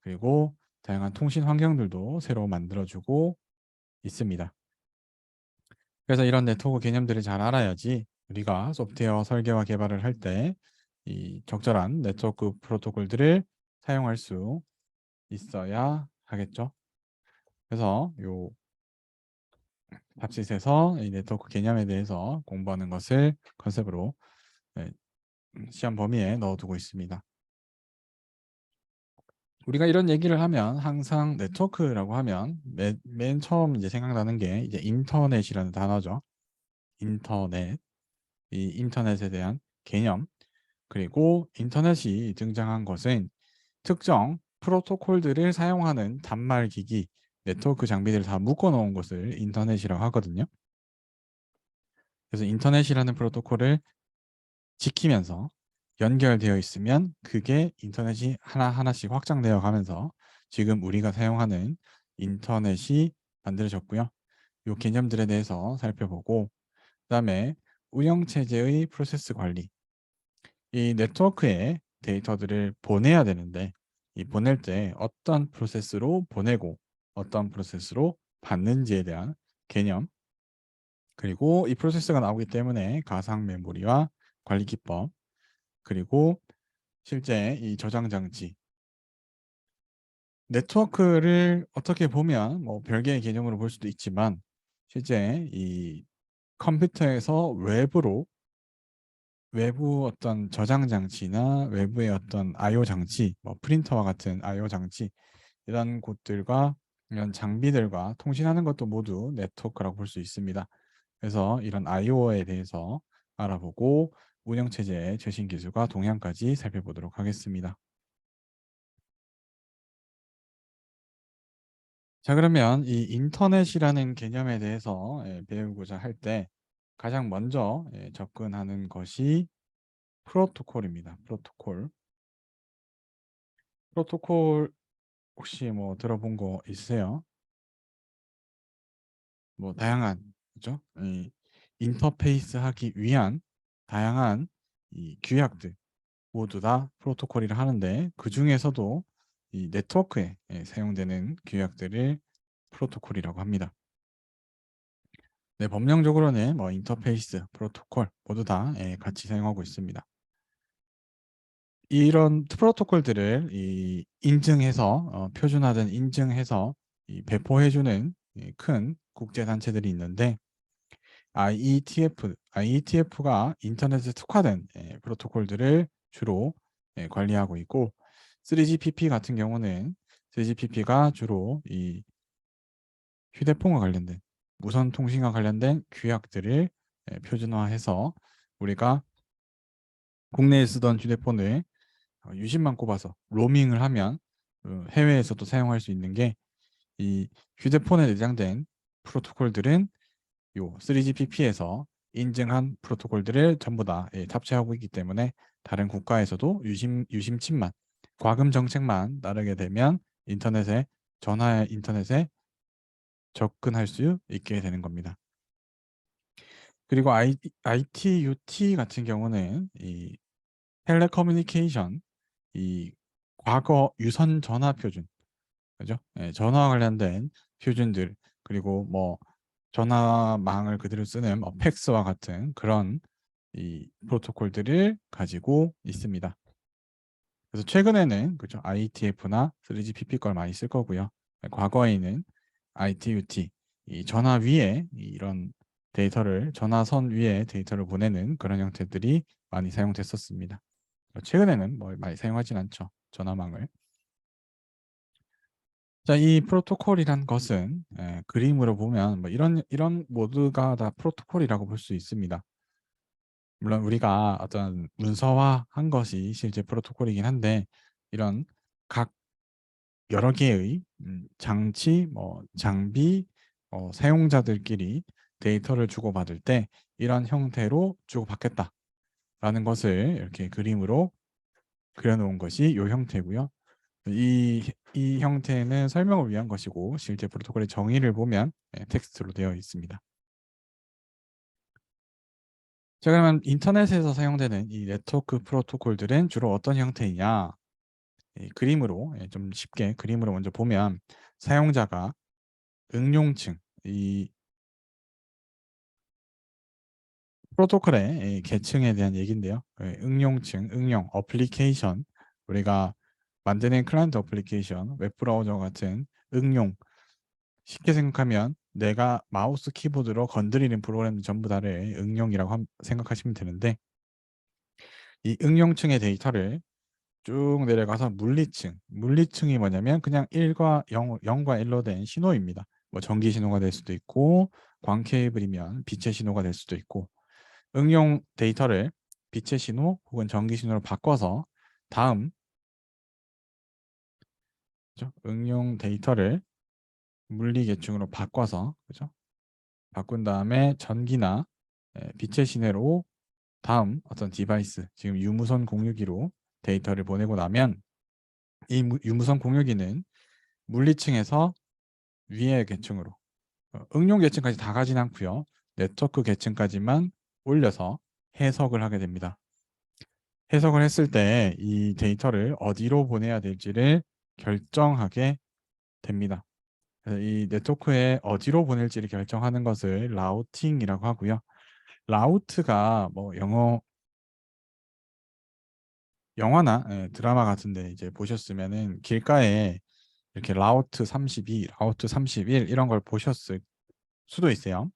그리고 다양한 통신 환경들도 새로 만들어주고 있습니다. 그래서 이런 네트워크 개념들을 잘 알아야지 우리가 소프트웨어 설계와 개발을 할 때 이 적절한 네트워크 프로토콜들을 사용할 수 있어야 하겠죠. 그래서 요 탑시스에서 이 네트워크 개념에 대해서 공부하는 것을 컨셉으로 네, 시험 범위에 넣어두고 있습니다. 우리가 이런 얘기를 하면 항상 네트워크라고 하면 맨 처음 이제 생각나는 게 이제 인터넷이라는 단어죠. 인터넷, 이 인터넷에 대한 개념, 그리고 인터넷이 등장한 것은 특정 프로토콜들을 사용하는 단말 기기, 네트워크 장비들을 다 묶어 놓은 것을 인터넷이라고 하거든요. 그래서 인터넷이라는 프로토콜을 지키면서 연결되어 있으면 그게 인터넷이 하나하나씩 확장되어 가면서 지금 우리가 사용하는 인터넷이 만들어졌고요. 이 개념들에 대해서 살펴보고 그다음에 운영체제의 프로세스 관리 이 네트워크에 데이터들을 보내야 되는데 이 보낼 때 어떤 프로세스로 보내고 어떤 프로세스로 받는지에 대한 개념 그리고 이 프로세스가 나오기 때문에 가상 메모리와 관리 기법 그리고 실제 이 저장 장치 네트워크를 어떻게 보면 뭐 별개의 개념으로 볼 수도 있지만 실제 이 컴퓨터에서 외부 어떤 저장 장치나 외부의 어떤 I/O 장치, 뭐 프린터와 같은 I/O 장치 이런 곳들과 이런 장비들과 통신하는 것도 모두 네트워크라고 볼 수 있습니다. 그래서 이런 I/O에 대해서 알아보고 운영체제의 최신 기술과 동향까지 살펴보도록 하겠습니다. 자, 그러면 이 인터넷이라는 개념에 대해서 배우고자 할 때 가장 먼저 접근하는 것이 프로토콜입니다. 프로토콜 혹시 뭐 들어본 거 있으세요? 뭐 다양한, 그죠? 이 인터페이스 하기 위한 다양한 이 규약들 모두 다 프로토콜이라 하는데, 그 중에서도 이 네트워크에 사용되는 규약들을 프로토콜이라고 합니다. 네, 법령적으로는 뭐 인터페이스, 프로토콜 모두 다 같이 사용하고 있습니다. 이런 프로토콜들을 인증해서 표준화된 인증해서 배포해주는 큰 국제 단체들이 있는데, IETF가 인터넷에 특화된 프로토콜들을 주로 관리하고 있고, 3GPP 같은 경우는 3GPP가 주로 이 휴대폰과 관련된 무선 통신과 관련된 규약들을 표준화해서 우리가 국내에 쓰던 휴대폰을 유심만 꼽아서 로밍을 하면 해외에서도 사용할 수 있는 게, 이 휴대폰에 내장된 프로토콜들은 요 3GPP에서 인증한 프로토콜들을 전부 다 탑재하고 있기 때문에, 다른 국가에서도 유심칩만, 과금 정책만 따르게 되면 전화 인터넷에 접근할 수 있게 되는 겁니다. 그리고 ITUT 같은 경우는 이 텔레커뮤니케이션, 이 과거 유선 전화 표준, 그죠? 전화와 관련된 표준들, 그리고 뭐 전화망을 그대로 쓰는 팩스와 같은 그런 이 프로토콜들을 가지고 있습니다. 그래서 최근에는 그죠, IETF나 3GPP 걸 많이 쓸 거고요. 과거에는 ITUT, 이 전화 위에 이런 데이터를, 전화선 위에 데이터를 보내는 그런 형태들이 많이 사용됐었습니다. 최근에는 뭐 많이 사용하진 않죠, 전화망을. 자, 이 프로토콜이란 것은 그림으로 보면 뭐 이런 모두가 다 프로토콜이라고 볼 수 있습니다. 물론 우리가 어떤 문서화한 것이 실제 프로토콜이긴 한데, 이런 각 여러 개의 장치, 뭐 장비, 사용자들끼리 데이터를 주고받을 때 이런 형태로 주고받겠다라는 것을 이렇게 그림으로 그려놓은 것이 이 형태고요. 이 형태는 설명을 위한 것이고, 실제 프로토콜의 정의를 보면 텍스트로 되어 있습니다. 자, 그러면 인터넷에서 사용되는 이 네트워크 프로토콜들은 주로 어떤 형태이냐? 그림으로 좀 쉽게 그림으로 먼저 보면, 사용자가 응용층, 이 프로토콜의 계층에 대한 얘기인데요. 응용층, 응용, 어플리케이션, 우리가 만드는 클라이언트 어플리케이션, 웹브라우저 같은 응용, 쉽게 생각하면 내가 마우스 키보드로 건드리는 프로그램 전부 다를 응용이라고 생각하시면 되는데, 이 응용층의 데이터를 쭉 내려가서 물리층이 뭐냐면 그냥 1과 0과 1로 된 신호입니다. 뭐 전기 신호가 될 수도 있고, 광 케이블이면 빛의 신호가 될 수도 있고, 응용 데이터를 빛의 신호 혹은 전기 신호로 바꿔서 다음, 그죠? 응용 데이터를 물리 계층으로 바꿔서, 그죠? 바꾼 다음에 전기나 빛의 신호로 다음 어떤 디바이스, 지금 유무선 공유기로 데이터를 보내고 나면, 이 유무선 공유기는 물리층에서 위의 계층으로, 응용 계층까지 다 가진 않고요, 네트워크 계층까지만 올려서 해석을 하게 됩니다. 해석을 했을 때 이 데이터를 어디로 보내야 될지를 결정하게 됩니다. 그래서 이 네트워크에 어디로 보낼지를 결정하는 것을 라우팅이라고 하고요. 라우트가 뭐 영화나 드라마 같은데 이제 보셨으면은 길가에 이렇게 라우트 32, 라우트 31 이런 걸 보셨을 수도 있어요.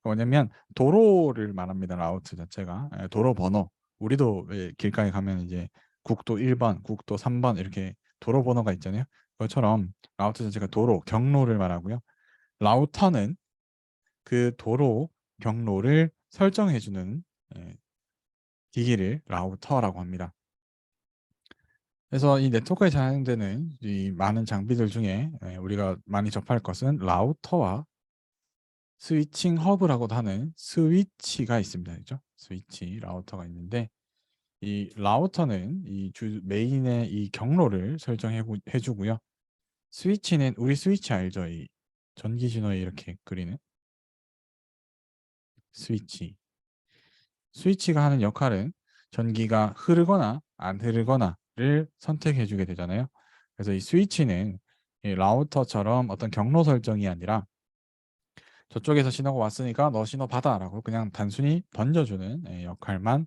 뭐냐면 도로를 말합니다. 라우트 자체가 도로 번호. 우리도 왜 길가에 가면 이제 국도 1번, 국도 3번 이렇게 도로 번호가 있잖아요. 그것처럼 라우트 자체가 도로, 경로를 말하고요. 라우터는 그 도로, 경로를 설정해주는 기기를 라우터라고 합니다. 그래서 이 네트워크에 사용되는 이 많은 장비들 중에 우리가 많이 접할 것은 라우터와 스위칭 허브라고도 하는 스위치가 있습니다. 그죠? 스위치 라우터가 있는데, 이 라우터는 이 메인의 이 경로를 해주고요. 스위치는 우리 스위치 알죠? 이 전기 신호에 이렇게 그리는 스위치. 스위치가 하는 역할은 전기가 흐르거나 안 흐르거나를 선택해 주게 되잖아요. 그래서 이 스위치는 이 라우터처럼 어떤 경로 설정이 아니라 저쪽에서 신호가 왔으니까 너 신호 받아라고 그냥 단순히 던져주는 역할만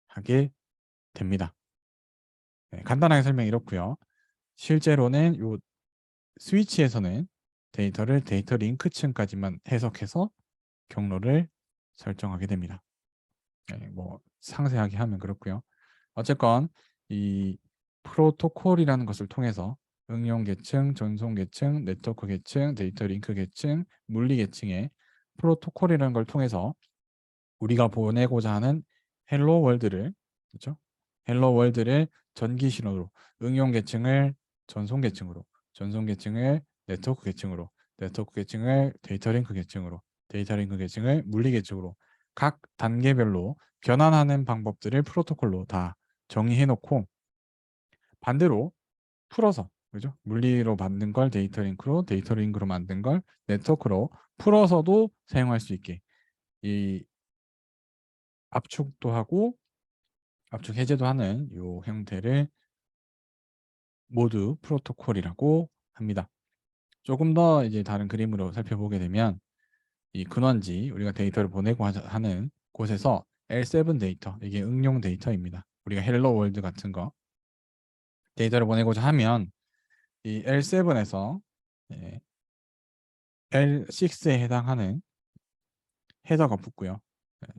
하게 됩니다. 네, 간단하게 설명 이렇고요. 실제로는 이 스위치에서는 데이터를 데이터 링크층까지만 해석해서 경로를 설정하게 됩니다. 네, 뭐 상세하게 하면 그렇고요. 어쨌건 이 프로토콜이라는 것을 통해서 응용 계층, 전송 계층, 네트워크 계층, 데이터 링크 계층, 물리 계층의 프로토콜이라는 걸 통해서 우리가 보내고자 하는 헬로 월드를 그렇죠? 헬로 월드를 전기 신호로 응용 계층을 전송 계층으로 전송 계층을 네트워크 계층으로 네트워크 계층을 데이터 링크 계층으로 데이터 링크 계층을 물리 계층으로 각 단계별로 변환하는 방법들을 프로토콜로 다 정의해 놓고 반대로 풀어서 그죠? 물리로 만든 걸 데이터 링크로 데이터 링크로 만든 걸 네트워크로 풀어서도 사용할 수 있게 이 압축도 하고 압축 해제도 하는 이 형태를 모두 프로토콜이라고 합니다. 조금 더 이제 다른 그림으로 살펴보게 되면 이 근원지 우리가 데이터를 보내고 하는 곳에서 L7 데이터 이게 응용 데이터입니다. 우리가 헬로 월드 같은 거 데이터를 보내고자 하면 이 L7에서 L6에 해당하는 헤더가 붙고요.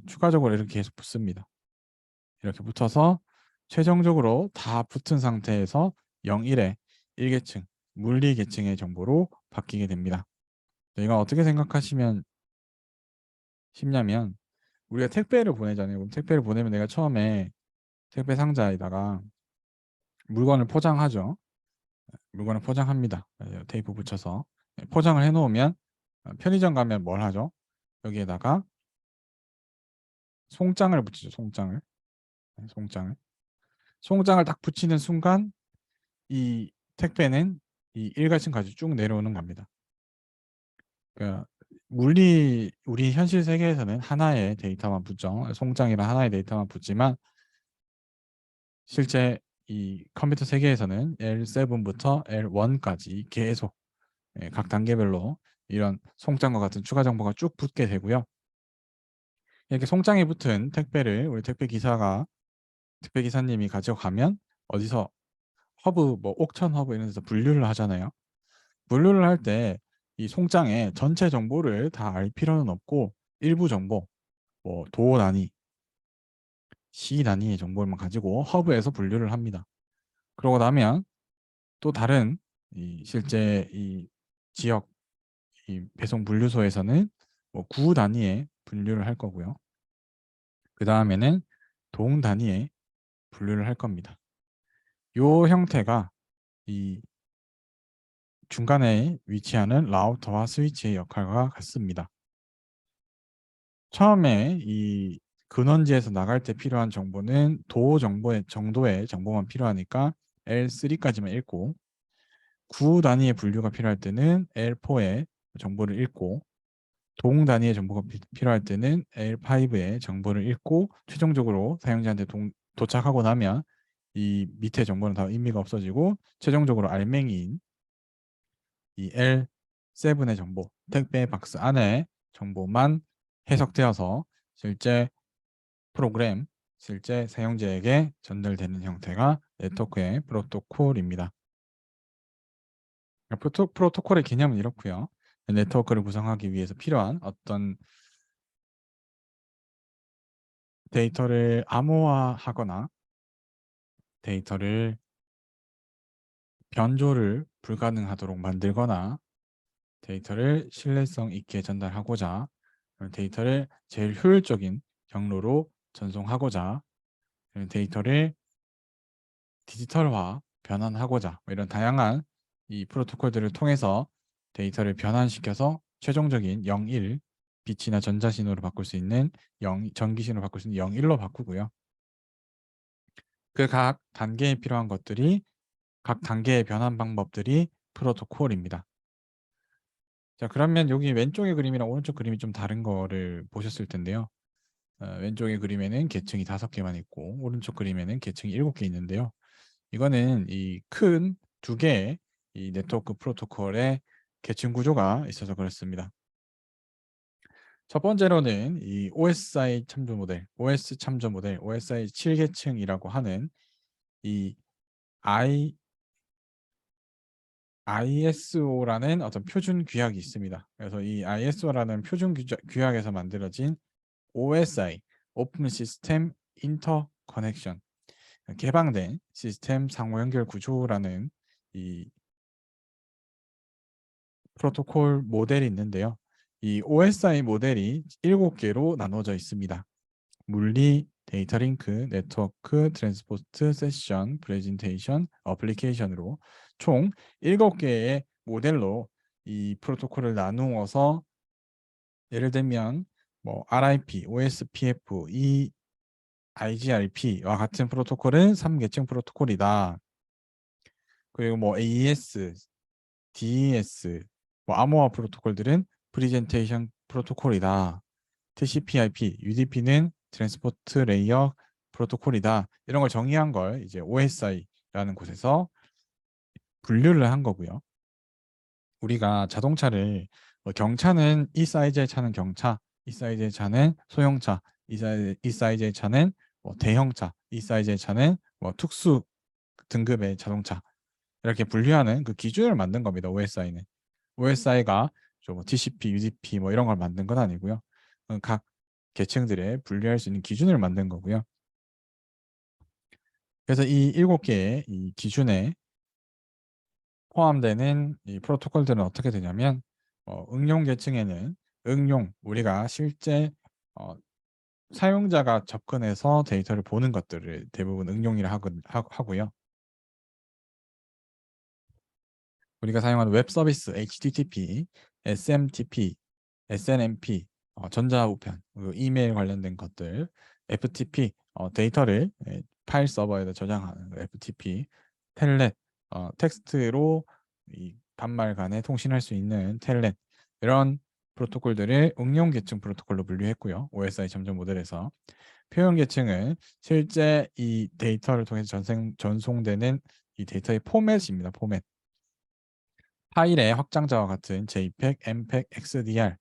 추가적으로 이렇게 계속 붙습니다. 이렇게 붙어서 최종적으로 다 붙은 상태에서 0, 1의 1계층, 물리 계층의 정보로 바뀌게 됩니다. 이거 어떻게 생각하시면 쉽냐면 우리가 택배를 보내잖아요. 그럼 택배를 보내면 내가 처음에 택배 상자에다가 물건을 포장하죠. 물건을 포장합니다. 테이프 붙여서 포장을 해놓으면 편의점 가면 뭘 하죠? 여기에다가 송장을 붙이죠. 송장을 딱 붙이는 순간 이 택배는 이 일괄층 가지고 쭉 내려오는 겁니다. 그러니까 우리 현실 세계에서는 하나의 데이터만 붙죠. 송장이랑 하나의 데이터만 붙지만 실제 이 컴퓨터 세계에서는 L7부터 L1까지 계속 각 단계별로 이런 송장과 같은 추가 정보가 쭉 붙게 되고요. 이렇게 송장에 붙은 택배를 우리 택배 기사님이 가져가면 어디서 허브 뭐 옥천 허브 이런 데서 분류를 하잖아요. 분류를 할 때 이 송장에 전체 정보를 다 알 필요는 없고 일부 정보 뭐 도 단위, 시 단위의 정보만 가지고 허브에서 분류를 합니다. 그러고 나면 또 다른 실제 이 지역 이 배송 분류소에서는 뭐 구 단위의 분류를 할 거고요. 그 다음에는 동 단위의 분류를 할 겁니다. 요 형태가 이 중간에 위치하는 라우터와 스위치의 역할과 같습니다. 처음에 이 근원지에서 나갈 때 필요한 정보는 도 정도의 정보만 필요하니까 L3까지만 읽고 구 단위의 분류가 필요할 때는 L4의 정보를 읽고 동 단위의 정보가 필요할 때는 L5의 정보를 읽고 최종적으로 사용자한테 도착하고 나면 이 밑에 정보는 다 의미가 없어지고 최종적으로 알맹이인 이 L7의 정보, 택배 박스 안에 정보만 해석되어서 실제 프로그램, 실제 사용자에게 전달되는 형태가 네트워크의 프로토콜입니다. 프로토콜의 개념은 이렇고요. 네트워크를 구성하기 위해서 필요한 어떤 데이터를 암호화하거나 데이터를 변조를 불가능하도록 만들거나 데이터를 신뢰성 있게 전달하고자 데이터를 제일 효율적인 경로로 전송하고자 데이터를 디지털화 변환하고자 이런 다양한 이 프로토콜들을 통해서 데이터를 변환시켜서 최종적인 0, 1 빛이나 전자신호로 바꿀 수 있는 전기신호로 바꿀 수 있는 0, 1로 바꾸고요. 그 각 단계에 필요한 것들이 각 단계의 변환 방법들이 프로토콜입니다. 자, 그러면 여기 왼쪽의 그림이랑 오른쪽 그림이 좀 다른 거를 보셨을 텐데요. 왼쪽의 그림에는 계층이 5개만 있고 오른쪽 그림에는 계층이 7개 있는데요. 이거는 이 큰 2개의 이 네트워크 프로토콜의 계층 구조가 있어서 그렇습니다. 첫 번째로는 이 OSI 참조 모델, OS 참조 모델, OSI 7계층이라고 하는 이 ISO라는 어떤 표준 규약이 있습니다. 그래서 이 ISO라는 표준 규약에서 만들어진 OSI, 오픈 시스템 인터 커넥션, 개방된 시스템 상호 연결 구조라는 이 프로토콜 모델이 있는데요. 이 OSI 모델이 7개로 나눠져 있습니다. 물리, 데이터 링크, 네트워크, 트랜스포트, 세션, 프레젠테이션, 어플리케이션으로 총 7개의 모델로 이 프로토콜을 나누어서 예를 들면 뭐 RIP, OSPF, IGRP와 같은 프로토콜은 3계층 프로토콜이다. 그리고 뭐 AES, DES, 뭐 암호화 프로토콜들은 프레젠테이션 프로토콜이다. TCP/IP, UDP는 트랜스포트 레이어 프로토콜이다. 이런 걸 정의한 걸 이제 OSI라는 곳에서 분류를 한 거고요. 우리가 자동차를 경차는 이 사이즈의 차는 경차, 이 사이즈의 차는 소형차, 이 사이즈의 차는 뭐 대형차, 이 사이즈의 차는 뭐 특수 등급의 자동차 이렇게 분류하는 그 기준을 만든 겁니다. OSI는. OSI가 좀 TCP, UDP 뭐 이런 걸 만든 건 아니고요. 각 계층들의 분류할 수 있는 기준을 만든 거고요. 그래서 이 7개의 이 기준에 포함되는 이 프로토콜들은 어떻게 되냐면 응용 계층에는 우리가 실제 사용자가 접근해서 데이터를 보는 것들을 대부분 응용이라 하고요. 우리가 사용하는 웹 서비스 HTTP, SMTP, SNMP, 전자우편, 이메일 관련된 것들, FTP, 데이터를 파일 서버에다 저장하는 FTP, 텔넷, 텍스트로 이 단말 간에 통신할 수 있는 텔넷 이런 프로토콜들을 응용 계층 프로토콜로 분류했고요. OSI 점정 모델에서 표현 계층은 실제 이 데이터를 통해서 전송되는 이 데이터의 포맷입니다. 포맷. 파일의 확장자와 같은 JPEG, MPEG, XDR,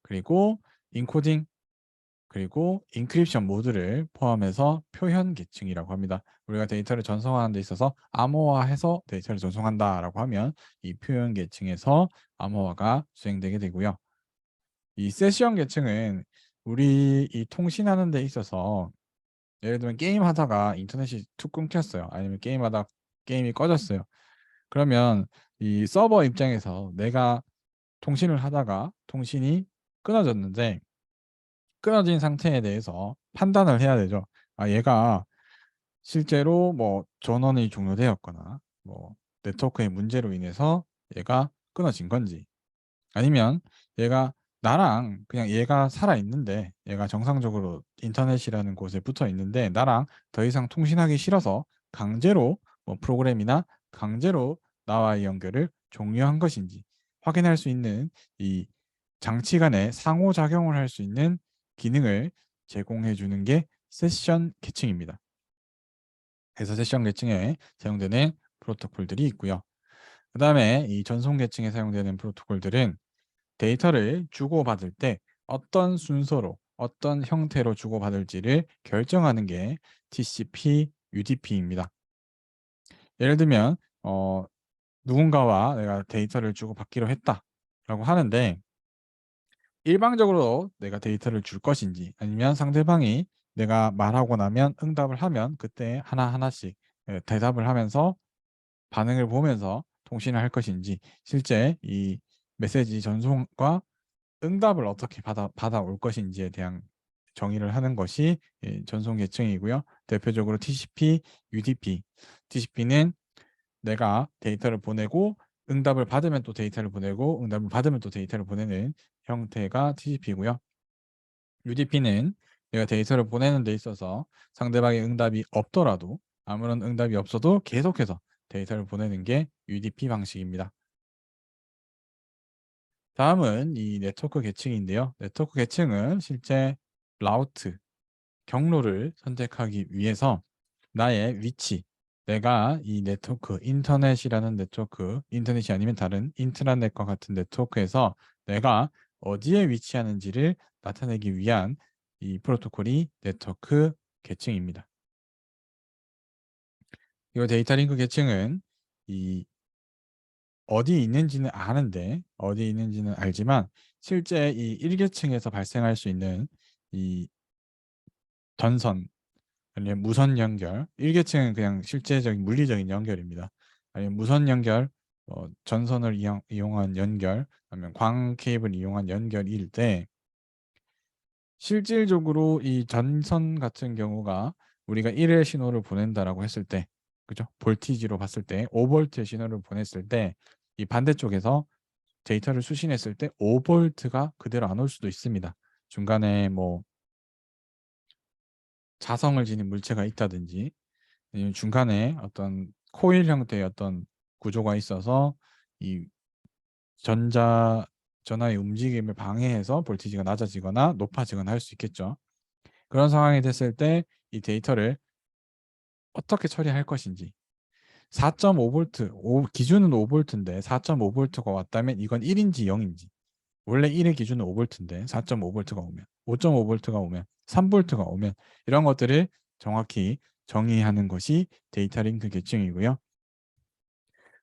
그리고 인코딩, 그리고 인크립션 모드를 포함해서 표현 계층이라고 합니다. 우리가 데이터를 전송하는 데 있어서 암호화해서 데이터를 전송한다라고 하면 이 표현 계층에서 암호화가 수행되게 되고요. 이 세션 계층은 우리 이 통신하는 데 있어서 예를 들면 게임 하다가 인터넷이 툭 끊겼어요. 아니면 게임하다 게임이 꺼졌어요. 그러면 이 서버 입장에서 내가 통신을 하다가 통신이 끊어졌는데 끊어진 상태에 대해서 판단을 해야 되죠. 아, 얘가 실제로 뭐 전원이 종료되었거나 뭐 네트워크의 문제로 인해서 얘가 끊어진 건지 아니면 얘가 나랑 그냥 얘가 살아 있는데 얘가 정상적으로 인터넷이라는 곳에 붙어 있는데 나랑 더 이상 통신하기 싫어서 강제로 뭐 프로그램이나 강제로 나와의 연결을 종료한 것인지 확인할 수 있는 이 장치 간에 상호작용을 할 수 있는 기능을 제공해 주는 게 세션 계층입니다. 그래서 세션 계층에 사용되는 프로토콜들이 있고요. 그 다음에 이 전송 계층에 사용되는 프로토콜들은 데이터를 주고받을 때 어떤 순서로 어떤 형태로 주고받을지를 결정하는 게 TCP, UDP입니다. 예를 들면 누군가와 내가 데이터를 주고받기로 했다라고 하는데 일방적으로 내가 데이터를 줄 것인지 아니면 상대방이 내가 말하고 나면 응답을 하면 그때 하나하나씩 대답을 하면서 반응을 보면서 통신을 할 것인지 실제 이 메시지 전송과 응답을 어떻게 받아올 것인지에 대한 정의를 하는 것이 전송 계층이고요. 대표적으로 TCP, UDP. TCP는 내가 데이터를 보내고 응답을 받으면 또 데이터를 보내고 응답을 받으면 또 데이터를 보내는 형태가 TCP고요. UDP는 내가 데이터를 보내는 데 있어서 상대방의 응답이 없더라도 아무런 응답이 없어도 계속해서 데이터를 보내는 게 UDP 방식입니다. 다음은 이 네트워크 계층인데요. 네트워크 계층은 실제 라우트, 경로를 선택하기 위해서 나의 위치, 내가 이 네트워크, 인터넷이라는 네트워크, 인터넷이 아니면 다른 인트라넷과 같은 네트워크에서 내가 어디에 위치하는지를 나타내기 위한 이 프로토콜이 네트워크 계층입니다. 이 데이터 링크 계층은 이 어디 있는지는 아는데 어디 있는지는 알지만 실제 이 1계층에서 발생할 수 있는 이 전선 아니면 무선 연결 1계층은 그냥 실제적인 물리적인 연결입니다. 아니면 무선 연결 전선을 이용한 연결 아니면 광 케이블 이용한 연결일 때 실질적으로 이 전선 같은 경우가 우리가 1회 신호를 보낸다라고 했을 때 그죠? 볼티지로 봤을 때 5볼트의 신호를 보냈을 때 이 반대쪽에서 데이터를 수신했을 때 5볼트가 그대로 안 올 수도 있습니다. 중간에 뭐 자성을 지닌 물체가 있다든지 아니면 중간에 어떤 코일 형태의 어떤 구조가 있어서 이 전화의 움직임을 방해해서 볼티지가 낮아지거나 높아지거나 할 수 있겠죠. 그런 상황이 됐을 때 이 데이터를 어떻게 처리할 것인지 4.5볼트, 기준은 5볼트인데 4.5볼트가 왔다면 이건 1인지 0인지 원래 1의 기준은 5볼트인데 4.5볼트가 오면 5.5볼트가 오면 3볼트가 오면 이런 것들을 정확히 정의하는 것이 데이터 링크 계층이고요.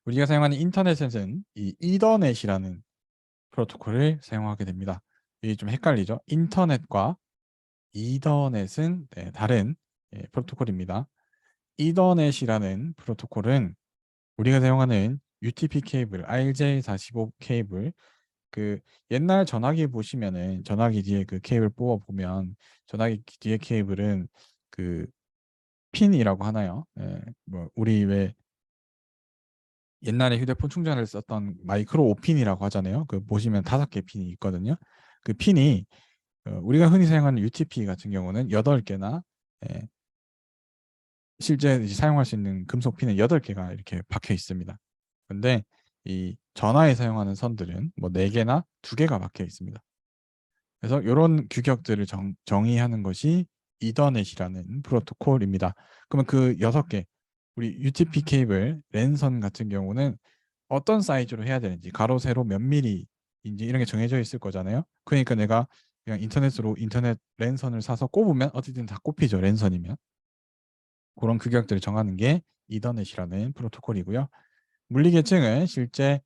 우리가 사용하는 인터넷에서는 이 이더넷이라는 프로토콜을 사용하게 됩니다. 이게 좀 헷갈리죠? 인터넷과 이더넷은 다른 프로토콜입니다. 이더넷이라는 프로토콜은 우리가 사용하는 UTP 케이블, RJ45 케이블 그 옛날 전화기 보시면은 전화기 뒤에 그 케이블 뽑아 보면 전화기 뒤에 케이블은 그 핀이라고 하나요? 뭐 우리 왜 옛날에 휴대폰 충전을 썼던 마이크로 5핀이라고 하잖아요. 그 보시면 5개 핀이 있거든요. 그 핀이 우리가 흔히 사용하는 UTP 같은 경우는 8개나 실제 이제 사용할 수 있는 금속 핀은 8개가 이렇게 박혀 있습니다. 근데 이 전화에 사용하는 선들은 뭐 4개나 2개가 박혀 있습니다. 그래서 이런 규격들을 정의하는 것이 이더넷이라는 프로토콜입니다. 그러면 그 6개 우리 UTP 케이블 랜선 같은 경우는 어떤 사이즈로 해야 되는지 가로 세로 몇 미리인지 이런 게 정해져 있을 거잖아요. 그러니까 내가 그냥 인터넷으로 인터넷 랜선을 사서 꼽으면 어쨌든 다 꼽히죠. 랜선이면. 그런 규격들을 정하는 게 이더넷이라는 프로토콜이고요. 물리 계층은 실제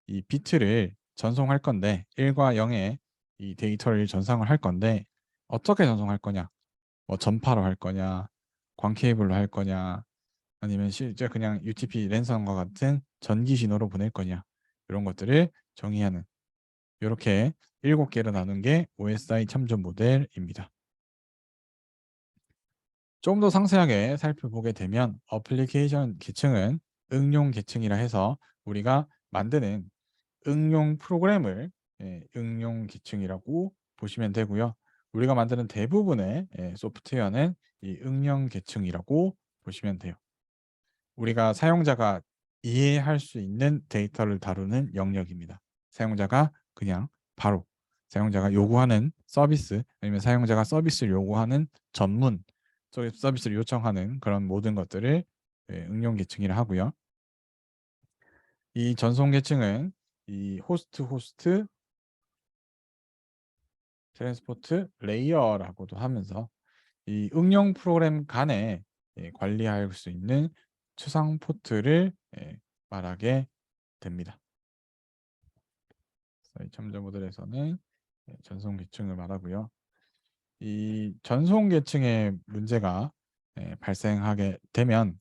이 비트를 전송할 건데 1과 0의 이 데이터를 전송을 할 건데 어떻게 전송할 거냐? 뭐 전파로 할 거냐? 광 케이블로 할 거냐? 아니면 실제 그냥 UTP 랜선과 같은 전기 신호로 보낼 거냐? 이런 것들을 정의하는 이렇게 7개로 나눈 게 OSI 참조 모델입니다. 좀 더 상세하게 살펴보게 되면 어플리케이션 계층은 응용 계층이라 해서 우리가 만드는 응용 프로그램을 응용 계층이라고 보시면 되고요. 우리가 만드는 대부분의 소프트웨어는 이 응용 계층이라고 보시면 돼요. 우리가 사용자가 이해할 수 있는 데이터를 다루는 영역입니다. 사용자가 그냥 바로 사용자가 요구하는 서비스 아니면 사용자가 서비스를 요구하는 전문 서비스를 요청하는 그런 모든 것들을 응용 계층이라 하고요. 이 전송 계층은 이 호스트 트랜스포트 레이어라고도 하면서 이 응용 프로그램 간에 관리할 수 있는 추상 포트를 말하게 됩니다. 이 첨자 모델에서는 전송 계층을 말하고요. 이 전송 계층의 문제가 발생하게 되면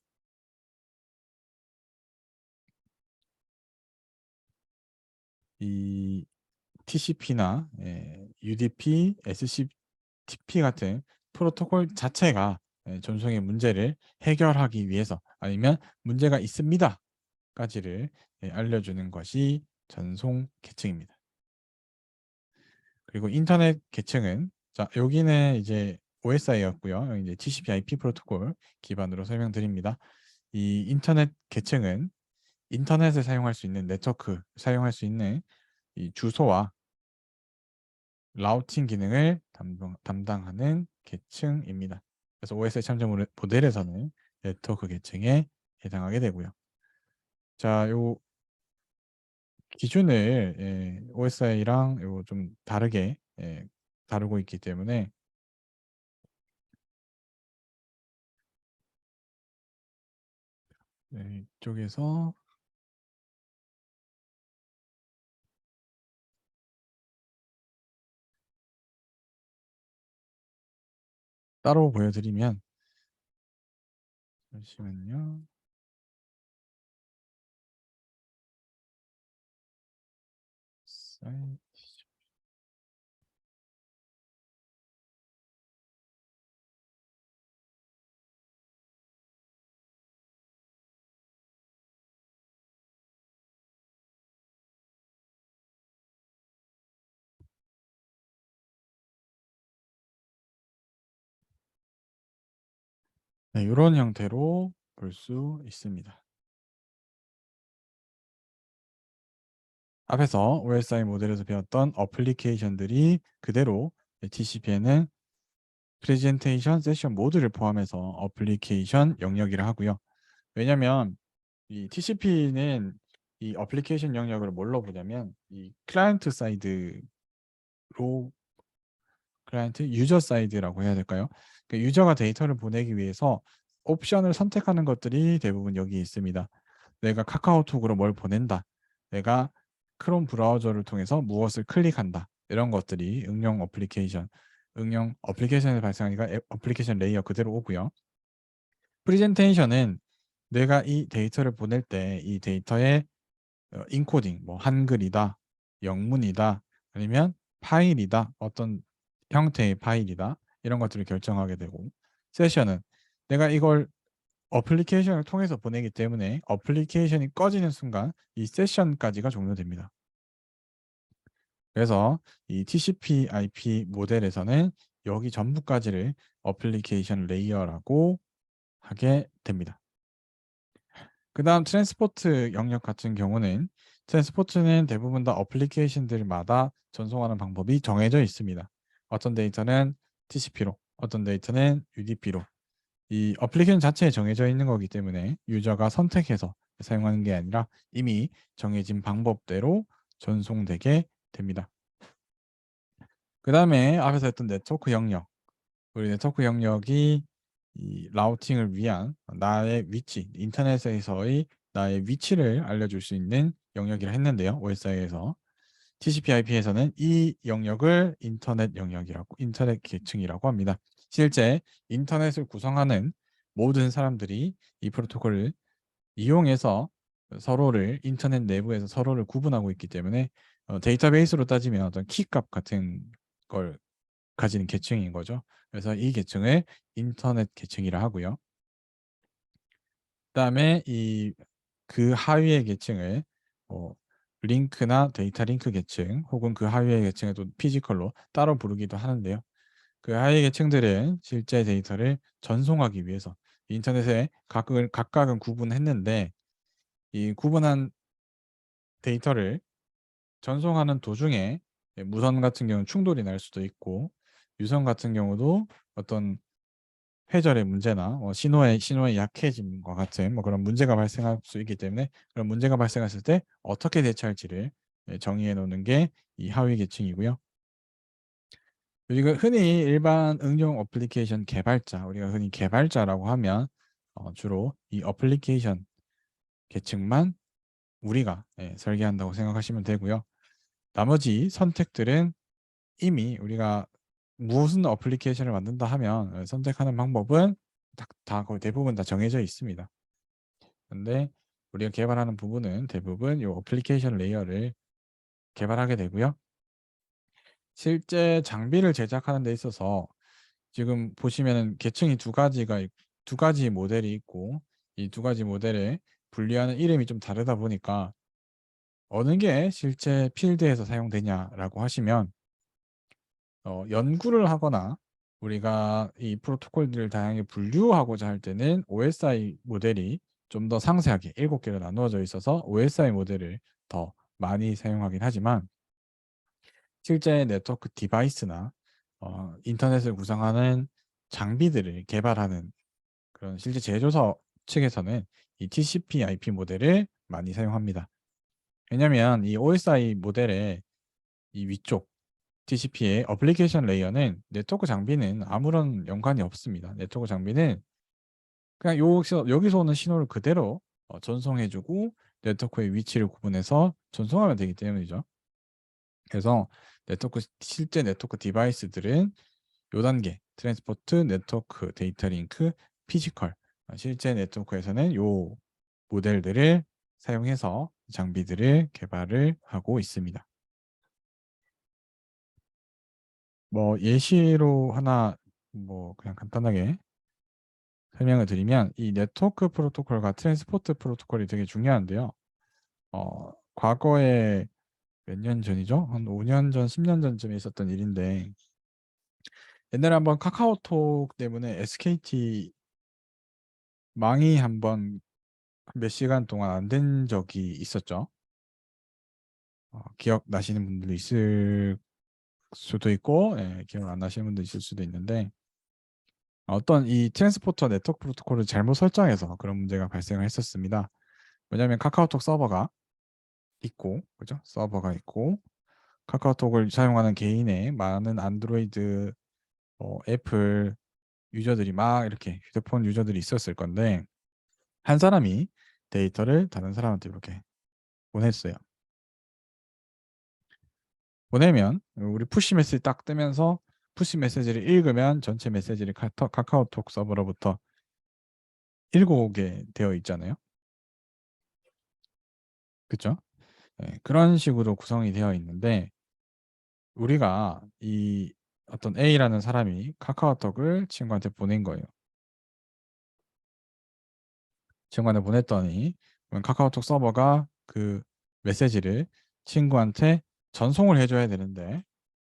이 TCP나 UDP, SCTP 같은 프로토콜 자체가 전송의 문제를 해결하기 위해서 아니면 문제가 있습니다까지를 알려주는 것이 전송 계층입니다. 그리고 인터넷 계층은 자 여기는 이제 OSI였고요. 이제 TCP/IP 프로토콜 기반으로 설명드립니다. 이 인터넷 계층은 인터넷을 사용할 수 있는 네트워크, 사용할 수 있는 이 주소와 라우팅 기능을 담당하는 계층입니다. 그래서 OSI 참조 모델에서는 네트워크 계층에 해당하게 되고요. 자, 요 기준을 OSI랑 요 좀 다르게 다루고 있기 때문에 이쪽에서 따로 보여드리면 잠시만요. 네, 이런 형태로 볼 수 있습니다. 앞에서 OSI 모델에서 배웠던 어플리케이션들이 그대로 TCP에는 프레젠테이션 세션 모드를 포함해서 어플리케이션 영역이라 하고요. 왜냐하면 이 TCP는 이 어플리케이션 영역을 뭘로 보냐면 이 클라이언트 유저 사이드라고 해야 될까요? 그 유저가 데이터를 보내기 위해서 옵션을 선택하는 것들이 대부분 여기 있습니다. 내가 카카오톡으로 뭘 보낸다. 내가 크롬 브라우저를 통해서 무엇을 클릭한다. 이런 것들이 응용 어플리케이션에 발생하니까 어플리케이션 레이어 그대로 오고요. 프레젠테이션은 내가 이 데이터를 보낼 때 이 데이터의 인코딩, 뭐 한글이다, 영문이다, 아니면 파일이다, 어떤 형태의 파일이다, 이런 것들을 결정하게 되고, 세션은 내가 이걸 어플리케이션을 통해서 보내기 때문에 어플리케이션이 꺼지는 순간 이 세션까지가 종료됩니다. 그래서 이 TCP/IP 모델에서는 여기 전부까지를 어플리케이션 레이어라고 하게 됩니다. 그 다음 트랜스포트 영역 같은 경우는 트랜스포트는 대부분 다 어플리케이션들마다 전송하는 방법이 정해져 있습니다. 어떤 데이터는 TCP로, 어떤 데이터는 UDP로. 이 어플리케이션 자체에 정해져 있는 거기 때문에 유저가 선택해서 사용하는 게 아니라 이미 정해진 방법대로 전송되게 됩니다. 그 다음에 앞에서 했던 네트워크 영역. 우리 네트워크 영역이 이 라우팅을 위한 나의 위치, 인터넷에서의 나의 위치를 알려줄 수 있는 영역이라 했는데요. OSI에서 TCP/IP에서는 이 영역을 인터넷 계층이라고 합니다. 실제 인터넷을 구성하는 모든 사람들이 이 프로토콜을 이용해서 서로를 인터넷 내부에서 서로를 구분하고 있기 때문에 데이터베이스로 따지면 어떤 키값 같은 걸 가지는 계층인 거죠. 그래서 이 계층을 인터넷 계층이라 하고요. 그다음에 이 그 하위의 계층을 링크나 데이터 링크 계층 혹은 그 하위의 계층을 또 피지컬로 따로 부르기도 하는데요. 그 하위 계층들은 실제 데이터를 전송하기 위해서 인터넷에 각각은 구분했는데 이 구분한 데이터를 전송하는 도중에 무선 같은 경우는 충돌이 날 수도 있고 유선 같은 경우도 어떤 회절의 문제나 신호의 약해짐과 같은 그런 문제가 발생할 수 있기 때문에 그런 문제가 발생했을 때 어떻게 대처할지를 정의해 놓는 게 이 하위 계층이고요. 우리가 흔히 일반 응용 어플리케이션 개발자, 우리가 흔히 개발자라고 하면 주로 이 어플리케이션 계층만 우리가 설계한다고 생각하시면 되고요. 나머지 선택들은 이미 우리가 무슨 어플리케이션을 만든다 하면 선택하는 방법은 거의 대부분 다 정해져 있습니다. 근데 우리가 개발하는 부분은 대부분 이 어플리케이션 레이어를 개발하게 되고요. 실제 장비를 제작하는 데 있어서 지금 보시면은 계층이 두 가지 모델이 있고 이 두 가지 모델에 분류하는 이름이 좀 다르다 보니까 어느 게 실제 필드에서 사용되냐라고 하시면 연구를 하거나 우리가 이 프로토콜들을 다양하게 분류하고자 할 때는 OSI 모델이 좀 더 상세하게 7개로 나누어져 있어서 OSI 모델을 더 많이 사용하긴 하지만 실제 네트워크 디바이스나 인터넷을 구성하는 장비들을 개발하는 그런 실제 제조사 측에서는 이 TCP/IP 모델을 많이 사용합니다. 왜냐하면 이 OSI 모델의 이 위쪽 TCP의 어플리케이션 레이어는 네트워크 장비는 아무런 연관이 없습니다. 네트워크 장비는 그냥 여기서 오는 신호를 그대로 전송해주고 네트워크의 위치를 구분해서 전송하면 되기 때문이죠. 그래서 실제 네트워크 디바이스들은 요 단계 트랜스포트, 네트워크, 데이터 링크, 피지컬 실제 네트워크에서는 요 모델들을 사용해서 장비들을 개발을 하고 있습니다. 뭐 예시로 하나 뭐 그냥 간단하게 설명을 드리면 이 네트워크 프로토콜과 트랜스포트 프로토콜이 되게 중요한데요. 과거에 몇 년 전이죠? 한 5년 전, 10년 전쯤에 있었던 일인데 옛날에 한번 카카오톡 때문에 SKT 망이 한번 몇 시간 동안 안 된 적이 있었죠. 기억나시는 분들도 있을 수도 있고 기억 안 나시는 분도 있을 수도 있는데 어떤 이 트랜스포터 네트워크 프로토콜을 잘못 설정해서 그런 문제가 발생을 했었습니다. 왜냐하면 카카오톡 서버가 있고, 그죠? 서버가 있고 카카오톡을 사용하는 개인의 많은 안드로이드, 애플 유저들이 막 이렇게 휴대폰 유저들이 있었을 건데 한 사람이 데이터를 다른 사람한테 이렇게 보냈어요. 보내면 우리 푸시 메시지 딱 뜨면서 푸시 메시지를 읽으면 전체 메시지를 카카오톡 서버로부터 읽어오게 되어 있잖아요. 그렇죠? 그런 식으로 구성이 되어 있는데 우리가 이 어떤 A라는 사람이 카카오톡을 친구한테 보낸 거예요. 친구한테 보냈더니 카카오톡 서버가 그 메시지를 친구한테 전송을 해줘야 되는데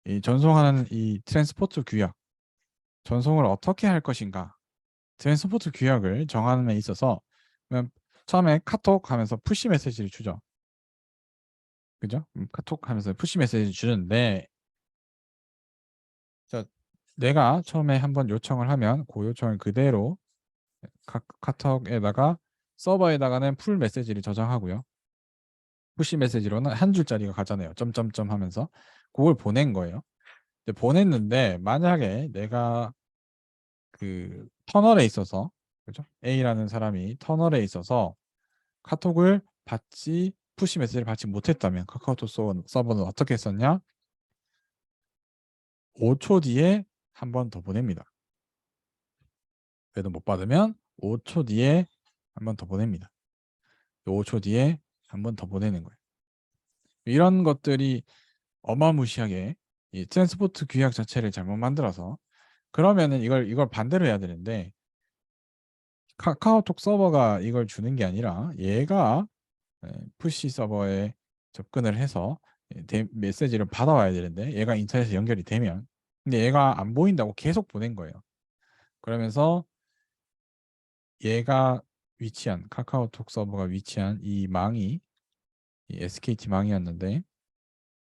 이 전송하는 이 트랜스포트 규약 전송을 어떻게 할 것인가 트랜스포트 규약을 정하는 데 있어서 처음에 카톡 하면서 푸시 메시지를 주죠. 그죠? 카톡 하면서 푸시 메시지 주는데 내가 처음에 한번 요청을 하면 그 요청을 그대로 카톡에다가 서버에다가는 풀 메시지를 저장하고요. 푸시 메시지로는 한 줄짜리가 가잖아요. 점점점 하면서 그걸 보낸 거예요. 근데 보냈는데 만약에 내가 그 터널에 있어서 그죠? A라는 사람이 터널에 있어서 카톡을 받지 푸시 메시지를 받지 못했다면 카카오톡 서버는 어떻게 했었냐? 5초 뒤에 한 번 더 보냅니다. 그래도 못 받으면 5초 뒤에 한 번 더 보냅니다. 5초 뒤에 한 번 더 보내는 거예요. 이런 것들이 어마무시하게 이 트랜스포트 규약 자체를 잘못 만들어서 그러면은 이걸 반대로 해야 되는데 카카오톡 서버가 이걸 주는 게 아니라 얘가 푸시 서버에 접근을 해서 메시지를 받아와야 되는데 얘가 인터넷에 연결이 되면 근데 얘가 안 보인다고 계속 보낸 거예요. 그러면서 얘가 위치한 카카오톡 서버가 위치한 이 망이 이 SKT 망이었는데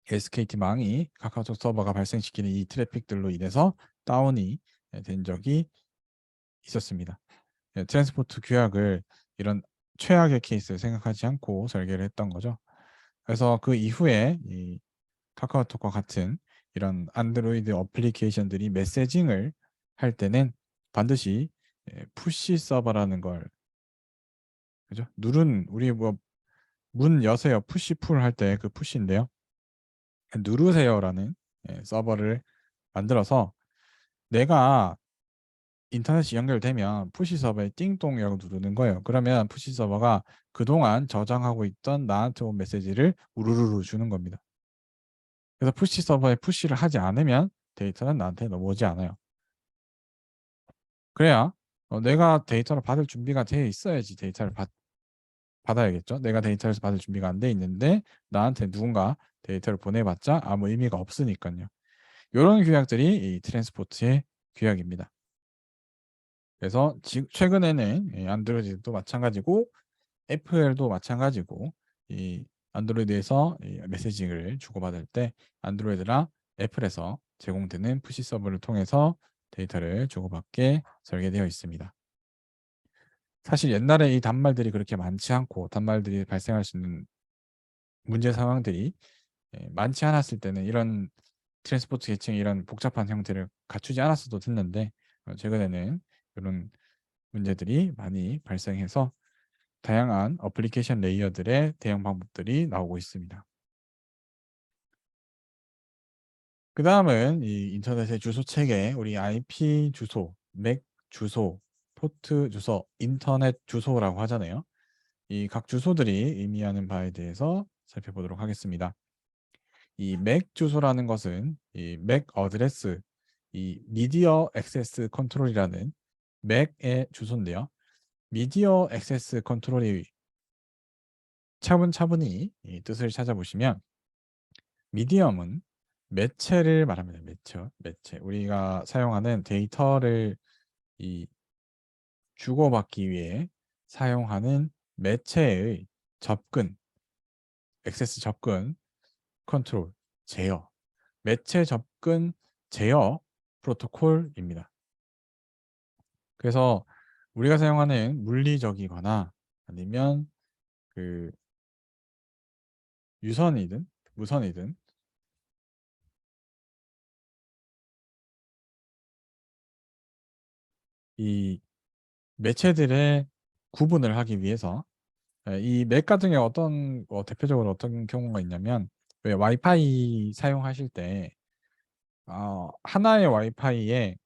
SKT 망이 카카오톡 서버가 발생시키는 이 트래픽들로 인해서 다운이 된 적이 있었습니다. 트랜스포트 규약을 이런 최악의 케이스를 생각하지 않고 설계를 했던 거죠. 그래서 그 이후에 이 카카오톡과 같은 이런 안드로이드 어플리케이션들이 메시징을 할 때는 반드시 푸시 서버라는 걸 그죠? 우리 뭐 문 여세요 푸시 풀 할 때 그 푸시인데요. 누르세요라는 서버를 만들어서 내가 인터넷이 연결되면 푸시 서버에 띵동이라고 누르는 거예요. 그러면 푸시 서버가 그동안 저장하고 있던 나한테 온 메시지를 우르르르 주는 겁니다. 그래서 푸시 서버에 푸시를 하지 않으면 데이터는 나한테 넘어오지 않아요. 그래야 내가 데이터를 받을 준비가 되어 있어야지 데이터를 받아야겠죠. 내가 데이터를 받을 준비가 안 돼 있는데 나한테 누군가 데이터를 보내봤자 아무 의미가 없으니까요. 이런 규약들이 이 트랜스포트에 규약입니다. 그래서 최근에는 안드로이드도 마찬가지고 애플도 마찬가지고 이 안드로이드에서 이 메시지를 주고받을 때 안드로이드랑 애플에서 제공되는 푸시 서버를 통해서 데이터를 주고받게 설계되어 있습니다. 사실 옛날에 이 단말들이 그렇게 많지 않고 단말들이 발생할 수 있는 문제 상황들이 많지 않았을 때는 이런 트랜스포트 계층이 이런 복잡한 형태를 갖추지 않았어도 됐는데 최근에는 이런 문제들이 많이 발생해서 다양한 어플리케이션 레이어들의 대응 방법들이 나오고 있습니다. 그 다음은 이 인터넷의 주소 체계, 우리 IP 주소, 맥 주소, 포트 주소, 인터넷 주소라고 하잖아요. 이 각 주소들이 의미하는 바에 대해서 살펴보도록 하겠습니다. 이 맥 주소라는 것은 이 맥 어드레스, 이 미디어 액세스 컨트롤이라는 맥의 주소인데요. 미디어 액세스 컨트롤이 차분차분히 이 뜻을 찾아보시면 미디엄은 매체를 말합니다. 매체. 우리가 사용하는 데이터를 이 주고받기 위해 사용하는 매체의 접근, 액세스 접근, 컨트롤, 제어, 매체 접근 제어 프로토콜입니다. 그래서 우리가 사용하는 물리적이거나 아니면 그 유선이든 무선이든 이 매체들의 구분을 하기 위해서 이 맥 같은 경우 대표적으로 어떤 경우가 있냐면 왜 와이파이 사용하실 때 하나의 와이파이에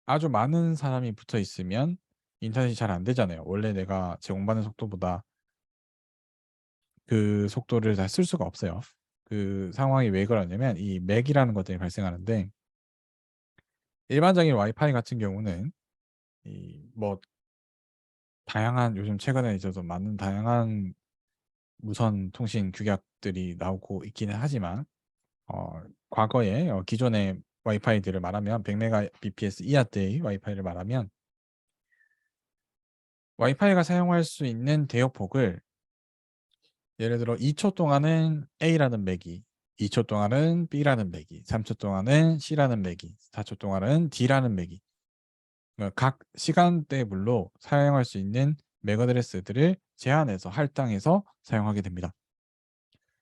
아주 많은 사람이 붙어 있으면 인터넷이 잘 안 되잖아요. 원래 내가 제공받는 속도보다 그 속도를 다 쓸 수가 없어요. 그 상황이 왜 그러냐면 이 맥이라는 것들이 발생하는데 일반적인 와이파이 같은 경우는 뭐 다양한 요즘 최근에 있어서 많은 다양한 무선 통신 규약들이 나오고 있기는 하지만 과거에 기존의 와이파이들을 말하면 100mbps 이하대의 와이파이를 말하면 와이파이가 사용할 수 있는 대역폭을 예를 들어 2초 동안은 A라는 맥이 2초 동안은 B라는 맥이 3초 동안은 C라는 맥이 4초 동안은 D라는 맥이 각 시간대별로 사용할 수 있는 맥 어드레스들을 제한해서 할당해서 사용하게 됩니다.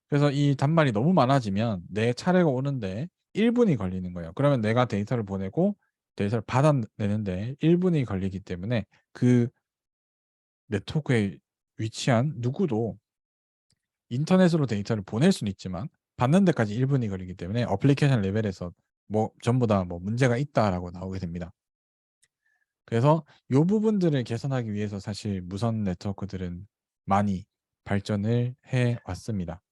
그래서 이 단말이 너무 많아지면 내 차례가 오는데 1분이 걸리는 거예요. 그러면 내가 데이터를 보내고 데이터를 받아내는데 1분이 걸리기 때문에 그 네트워크에 위치한 누구도 인터넷으로 데이터를 보낼 수는 있지만 받는 데까지 1분이 걸리기 때문에 어플리케이션 레벨에서 뭐 전부 다 뭐 문제가 있다라고 나오게 됩니다. 그래서 이 부분들을 개선하기 위해서 사실 무선 네트워크들은 많이 발전을 해 왔습니다.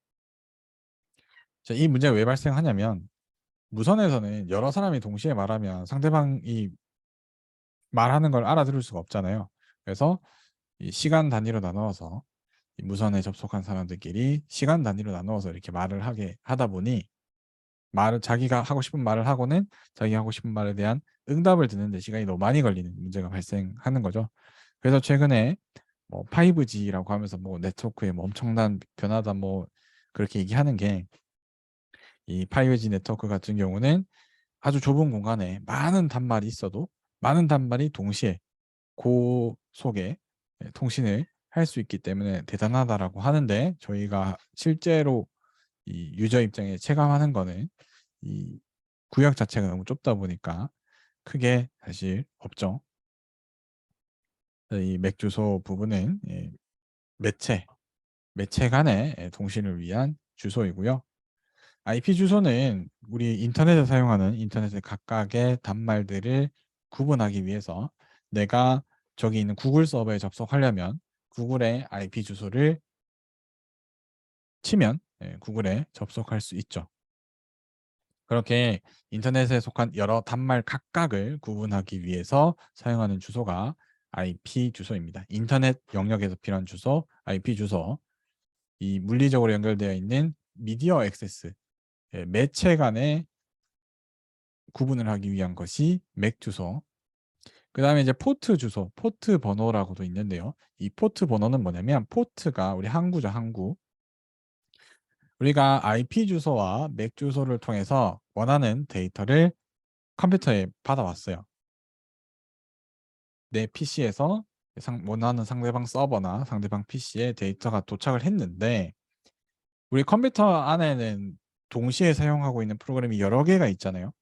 자, 이 문제가 왜 발생하냐면 무선에서는 여러 사람이 동시에 말하면 상대방이 말하는 걸 알아들을 수가 없잖아요. 그래서 이 시간 단위로 나누어서 이 무선에 접속한 사람들끼리 시간 단위로 나누어서 이렇게 말을 하게 하다 보니 자기가 하고 싶은 말을 하고는 자기가 하고 싶은 말에 대한 응답을 듣는데 시간이 너무 많이 걸리는 문제가 발생하는 거죠. 그래서 최근에 뭐 5G라고 하면서 뭐 네트워크에 뭐 엄청난 변화다 뭐 그렇게 얘기하는 게 이 5G 네트워크 같은 경우는 아주 좁은 공간에 많은 단말이 있어도 많은 단말이 동시에 고속의 통신을 할 수 있기 때문에 대단하다라고 하는데 저희가 실제로 이 유저 입장에 체감하는 거는 이 구역 자체가 너무 좁다 보니까 크게 사실 없죠. 이 맥 주소 부분은 매체 간의 통신을 위한 주소이고요. IP 주소는 우리 인터넷에 사용하는 인터넷의 각각의 단말들을 구분하기 위해서 내가 저기 있는 구글 서버에 접속하려면 구글의 IP 주소를 치면 구글에 접속할 수 있죠. 그렇게 인터넷에 속한 여러 단말 각각을 구분하기 위해서 사용하는 주소가 IP 주소입니다. 인터넷 영역에서 필요한 주소, IP 주소, 이 물리적으로 연결되어 있는 미디어 액세스, 매체 간의 구분을 하기 위한 것이 맥 주소. 그 다음에 이제 포트 주소, 포트 번호라고도 있는데요. 이 포트 번호는 뭐냐면 포트가 우리 항구죠, 항구. 우리가 IP 주소와 맥 주소를 통해서 원하는 데이터를 컴퓨터에 받아왔어요. 내 PC에서 원하는 상대방 서버나 상대방 PC에 데이터가 도착을 했는데 우리 컴퓨터 안에는 동시에 사용하고 있는 프로그램이 여러 개가 있잖아요.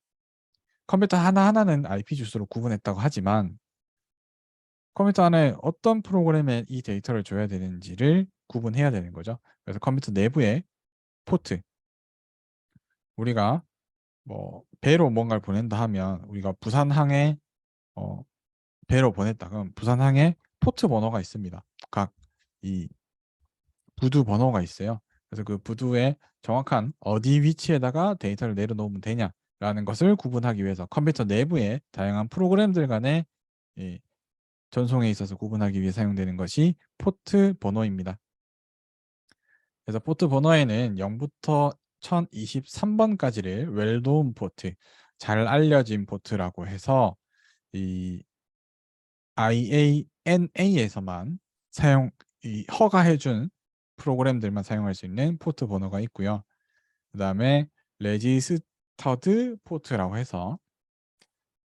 컴퓨터 하나하나는 IP 주소로 구분했다고 하지만 컴퓨터 안에 어떤 프로그램에 이 데이터를 줘야 되는지를 구분해야 되는 거죠. 그래서 컴퓨터 내부에 포트, 우리가 뭐 배로 뭔가를 보낸다 하면 우리가 부산항에 배로 보냈다 그럼 부산항에 포트 번호가 있습니다. 각 이 부두 번호가 있어요. 그래서 그 부두에 정확한 어디 위치에다가 데이터를 내려놓으면 되냐라는 것을 구분하기 위해서 컴퓨터 내부의 다양한 프로그램들 간의 이 전송에 있어서 구분하기 위해 사용되는 것이 포트 번호입니다. 그래서 포트 번호에는 0부터 1023번까지를 웰도운 포트, 잘 알려진 포트라고 해서 이 IANA에서만 허가해준 프로그램들만 사용할 수 있는 포트 번호가 있고요. 그 다음에 레지스터드 포트라고 해서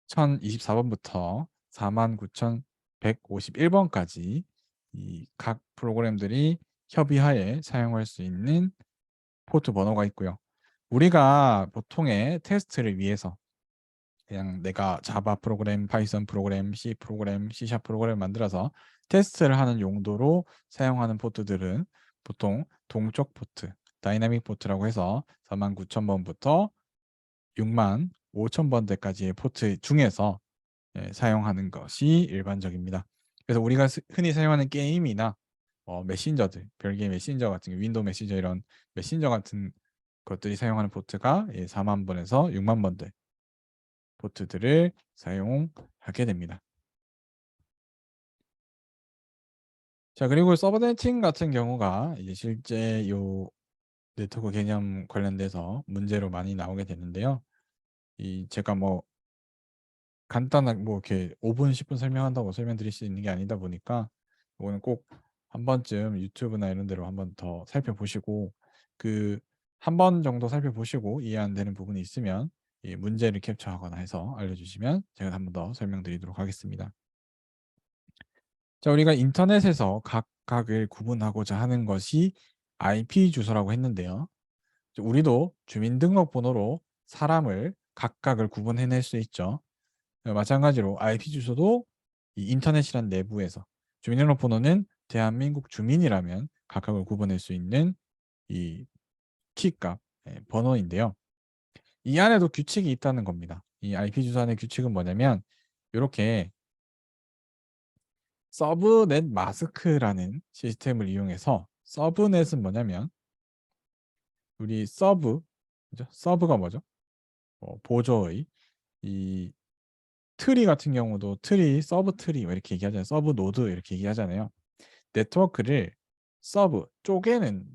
1024번부터 49,151번까지 이 각 프로그램들이 협의하에 사용할 수 있는 포트 번호가 있고요. 우리가 보통의 테스트를 위해서 그냥 내가 자바 프로그램, 파이썬 프로그램, C 프로그램, C# 프로그램 만들어서 테스트를 하는 용도로 사용하는 포트들은 보통 동적 포트, 다이나믹 포트라고 해서 49,000번부터 65,000번대까지의 포트 중에서 사용하는 것이 일반적입니다. 그래서 우리가 흔히 사용하는 게임이나 메신저들, 별개의 메신저 같은 게 윈도우 메신저 이런 메신저 같은 것들이 사용하는 포트가 4만 번에서 6만 번대 포트들을 사용하게 됩니다. 자, 그리고 서브네팅 같은 경우가 이제 실제 요 네트워크 개념 관련돼서 문제로 많이 나오게 되는데요. 제가 뭐 간단하게 뭐 이렇게 5분, 10분 설명한다고 설명드릴 수 있는 게 아니다 보니까 이거는 꼭 한 번쯤 유튜브나 이런 데로 한번 더 살펴보시고 그 한 번 정도 살펴보시고 이해 안 되는 부분이 있으면 이 문제를 캡처하거나 해서 알려주시면 제가 한 번 더 설명드리도록 하겠습니다. 자, 우리가 인터넷에서 각각을 구분하고자 하는 것이 IP 주소라고 했는데요. 우리도 주민등록번호로 사람을 각각을 구분해낼 수 있죠. 마찬가지로 IP 주소도 이 인터넷이란 내부에서 주민등록번호는 대한민국 주민이라면 각각을 구분할 수 있는 이 키값, 번호인데요. 이 안에도 규칙이 있다는 겁니다. 이 IP 주소 안의 규칙은 뭐냐면 이렇게 서브넷 마스크라는 시스템을 이용해서 서브넷은 뭐냐면 우리 서브, 그죠? 서브가 뭐죠? 보조의 이 트리 같은 경우도 트리, 서브 트리 이렇게 얘기하잖아요. 서브 노드 이렇게 얘기하잖아요. 네트워크를 서브 쪼개는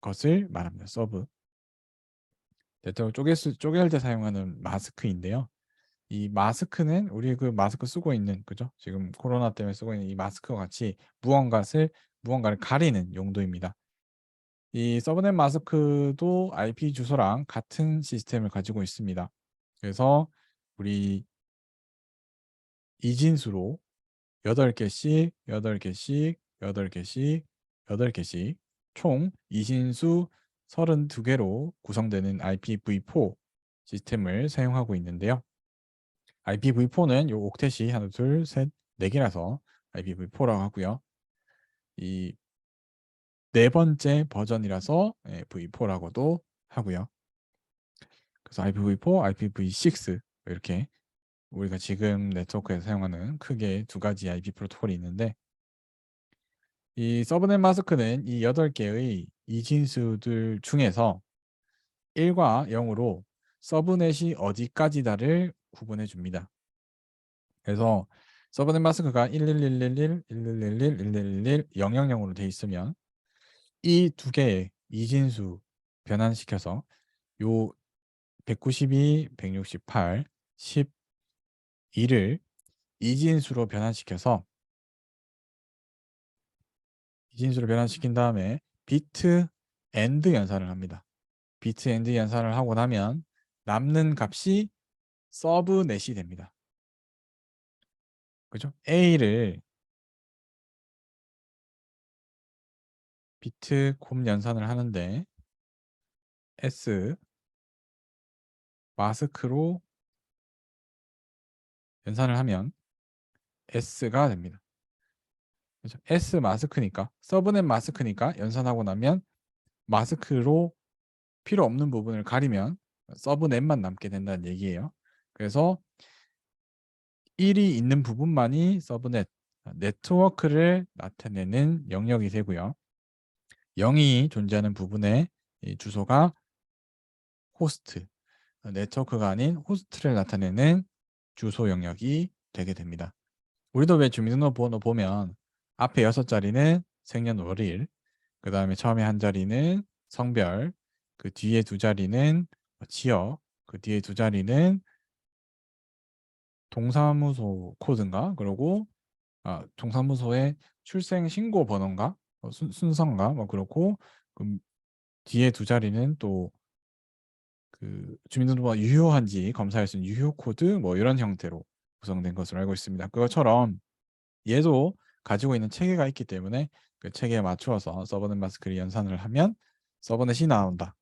것을 말합니다. 서브 네트워크 쪼갤 때 사용하는 마스크인데요. 이 마스크는 우리 그 마스크 쓰고 있는 그죠? 지금 코로나 때문에 쓰고 있는 이 마스크와 같이 무언가를 가리는 용도입니다. 이 서브넷 마스크도 IP 주소랑 같은 시스템을 가지고 있습니다. 그래서 우리 이진수로 8개씩, 8개씩, 8개씩, 8개씩 총 이진수 32개로 구성되는 IPv4 시스템을 사용하고 있는데요. IPv4는 요 옥텟이 하나, 둘, 셋, 4개라서 IPv4라고 하고요. 이 네 번째 버전이라서 V4라고도 하고요. 그래서 IPv4, IPv6 이렇게 우리가 지금 네트워크에서 사용하는 크게 두 가지 IP 프로토콜이 있는데 이 서브넷 마스크는 이 8개의 이진수들 중에서 1과 0으로 서브넷이 어디까지다를 구분해 줍니다. 그래서 서브넷 마스크가 11111, 1111, 1111, 000으로 돼 있으면 이 두 개의 이진수 변환시켜서 요 192, 168, 12를 이진수로 변환시켜서 이진수로 변환시킨 다음에 비트 엔드 연산을 합니다. 비트 엔드 연산을 하고 나면 남는 값이 서브넷이 됩니다. 그죠? A를 비트 곱 연산을 하는데 S 마스크로 연산을 하면 S가 됩니다. 그죠? S 마스크니까 서브넷 마스크니까 연산하고 나면 마스크로 필요 없는 부분을 가리면 서브넷만 남게 된다는 얘기예요. 그래서 1이 있는 부분만이 서브넷, 네트워크를 나타내는 영역이 되고요. 0이 존재하는 부분의 이 주소가 호스트, 네트워크가 아닌 호스트를 나타내는 주소 영역이 되게 됩니다. 우리도 왜 주민등록번호 보면 앞에 6자리는 생년월일, 그 다음에 처음에 한 자리는 성별, 그 뒤에 2자리는 지역, 그 뒤에 2자리는 동사무소 코드인가? 그리고 동사무소의 출생 신고 번호인가? 순서인가? 뭐 그렇고 그 뒤에 2자리는 또 그 주민등록번호 유효한지 검사할 수 있는 유효 코드 뭐 이런 형태로 구성된 것으로 알고 있습니다. 그것처럼 얘도 가지고 있는 체계가 있기 때문에 그 체계에 맞추어서 서버넷 마스크를 연산을 하면 서버넷이 나온다.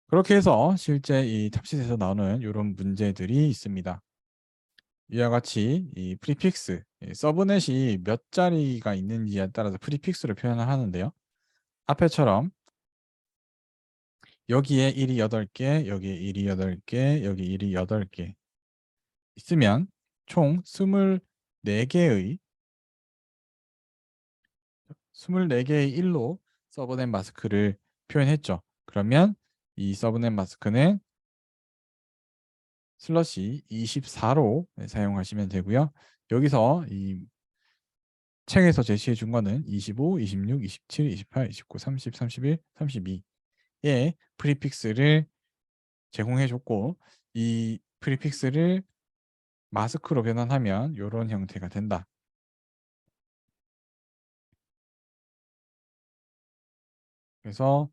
그렇게 해서 실제 이 탑시트에서 나오는 이런 문제들이 있습니다. 이와 같이 이 프리픽스, 서브넷이 몇 자리가 있는지에 따라서 프리픽스를 표현을 하는데요. 앞에처럼 여기에 1이 8개, 여기에 1이 8개, 여기 1이 8개 있으면 총 24개의 1로 서브넷 마스크를 표현했죠. 그러면 이 서브넷 마스크는 슬러시 24로 사용하시면 되고요. 여기서 이 책에서 제시해 준 거는 25, 26, 27, 28, 29, 30, 31, 32의 프리픽스를 제공해 줬고 이 프리픽스를 마스크로 변환하면 이런 형태가 된다. 그래서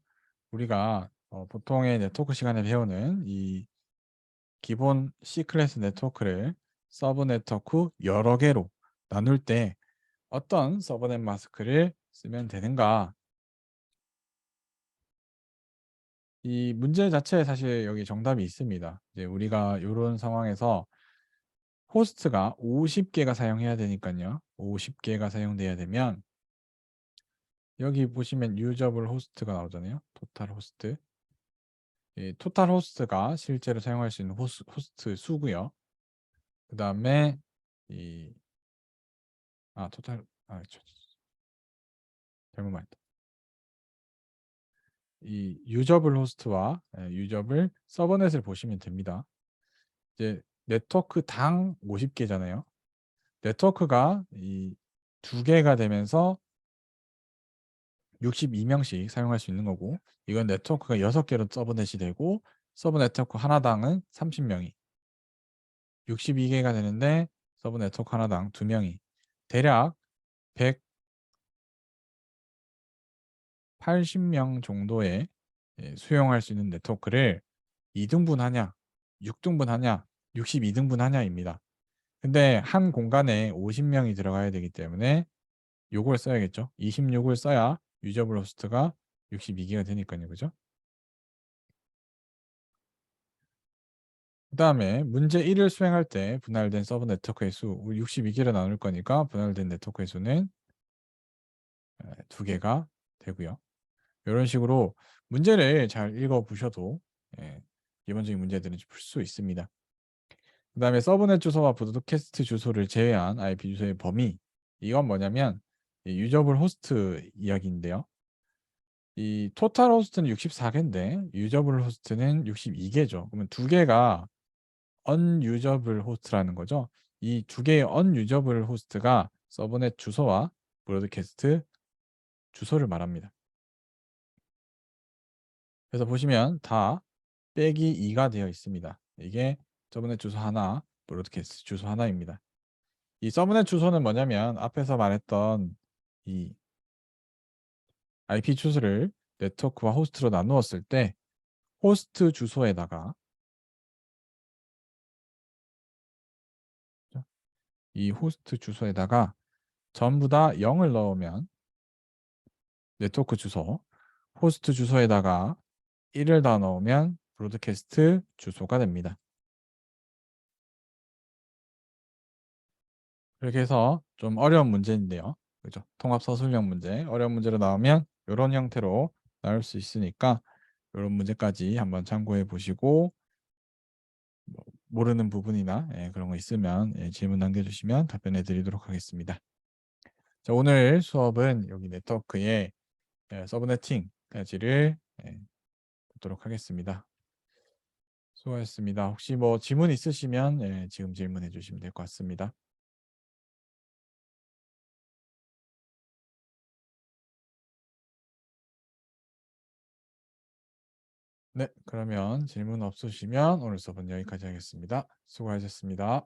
우리가 보통의 네트워크 시간에 배우는 이 기본 C 클래스 네트워크를 서브 네트워크 여러 개로 나눌 때 어떤 서브넷 마스크를 쓰면 되는가? 이 문제 자체에 사실 여기 정답이 있습니다. 이제 우리가 이런 상황에서 호스트가 50개가 사용해야 되니까요. 50개가 사용돼야 되면 여기 보시면 유저블 호스트가 나오잖아요. 토탈 호스트. 이 토탈 호스트가 실제로 사용할 수 있는 호스트 수고요. 그 다음에 이 토탈 잘못 말했다. 이 유저블 호스트와 유저블 서버넷을 보시면 됩니다. 이제 네트워크당 50개잖아요. 네트워크가 이 2개가 되면서 62명씩 사용할 수 있는 거고 이건 네트워크가 6개로 서버넷이 되고 서버 네트워크 하나당은 30명이 62개가 되는데 서버 네트워크 하나당 2명이 대략 180명 정도의 수용할 수 있는 네트워크를 2등분하냐 6등분하냐 62등분하냐입니다. 근데 한 공간에 50명이 들어가야 되기 때문에 요걸 써야겠죠. 26을 써야 유저블 호스트가 62개가 되니까요. 그죠? 그 다음에 문제 1을 수행할 때 분할된 서브 네트워크의 수 62개로 나눌 거니까 분할된 네트워크의 수는 2개가 되고요. 이런 식으로 문제를 잘 읽어보셔도 기본적인 문제들은 풀 수 있습니다. 그 다음에 서브넷 주소와 브로드캐스트 주소를 제외한 IP 주소의 범위 이건 뭐냐면 유저블 호스트 이야기인데요. 이 토탈 호스트는 64개인데 유저블 호스트는 62개죠. 그러면 2개가 unusable 호스트라는 거죠. 이 2개의 unusable 호스트가 서브넷 주소와 브로드캐스트 주소를 말합니다. 그래서 보시면 다 빼기 2가 되어 있습니다. 이게 서브넷 주소 하나, 브로드캐스트 주소 하나입니다. 이 서브넷 주소는 뭐냐면 앞에서 말했던 이 IP 주소를 네트워크와 호스트로 나누었을 때 호스트 주소에다가 이 호스트 주소에다가 전부 다 0을 넣으면 네트워크 주소, 호스트 주소에다가 1을 더 넣으면 브로드캐스트 주소가 됩니다. 이렇게 해서 좀 어려운 문제인데요. 그죠? 통합 서술형 문제, 어려운 문제로 나오면 이런 형태로 나올 수 있으니까 이런 문제까지 한번 참고해 보시고 뭐 모르는 부분이나 그런 거 있으면 질문 남겨주시면 답변해 드리도록 하겠습니다. 자, 오늘 수업은 여기 네트워크의 서브네팅까지를 보도록 하겠습니다. 수고하셨습니다. 혹시 뭐 질문 있으시면 지금 질문해 주시면 될 것 같습니다. 네, 그러면 질문 없으시면 오늘 수업은 여기까지 하겠습니다. 수고하셨습니다.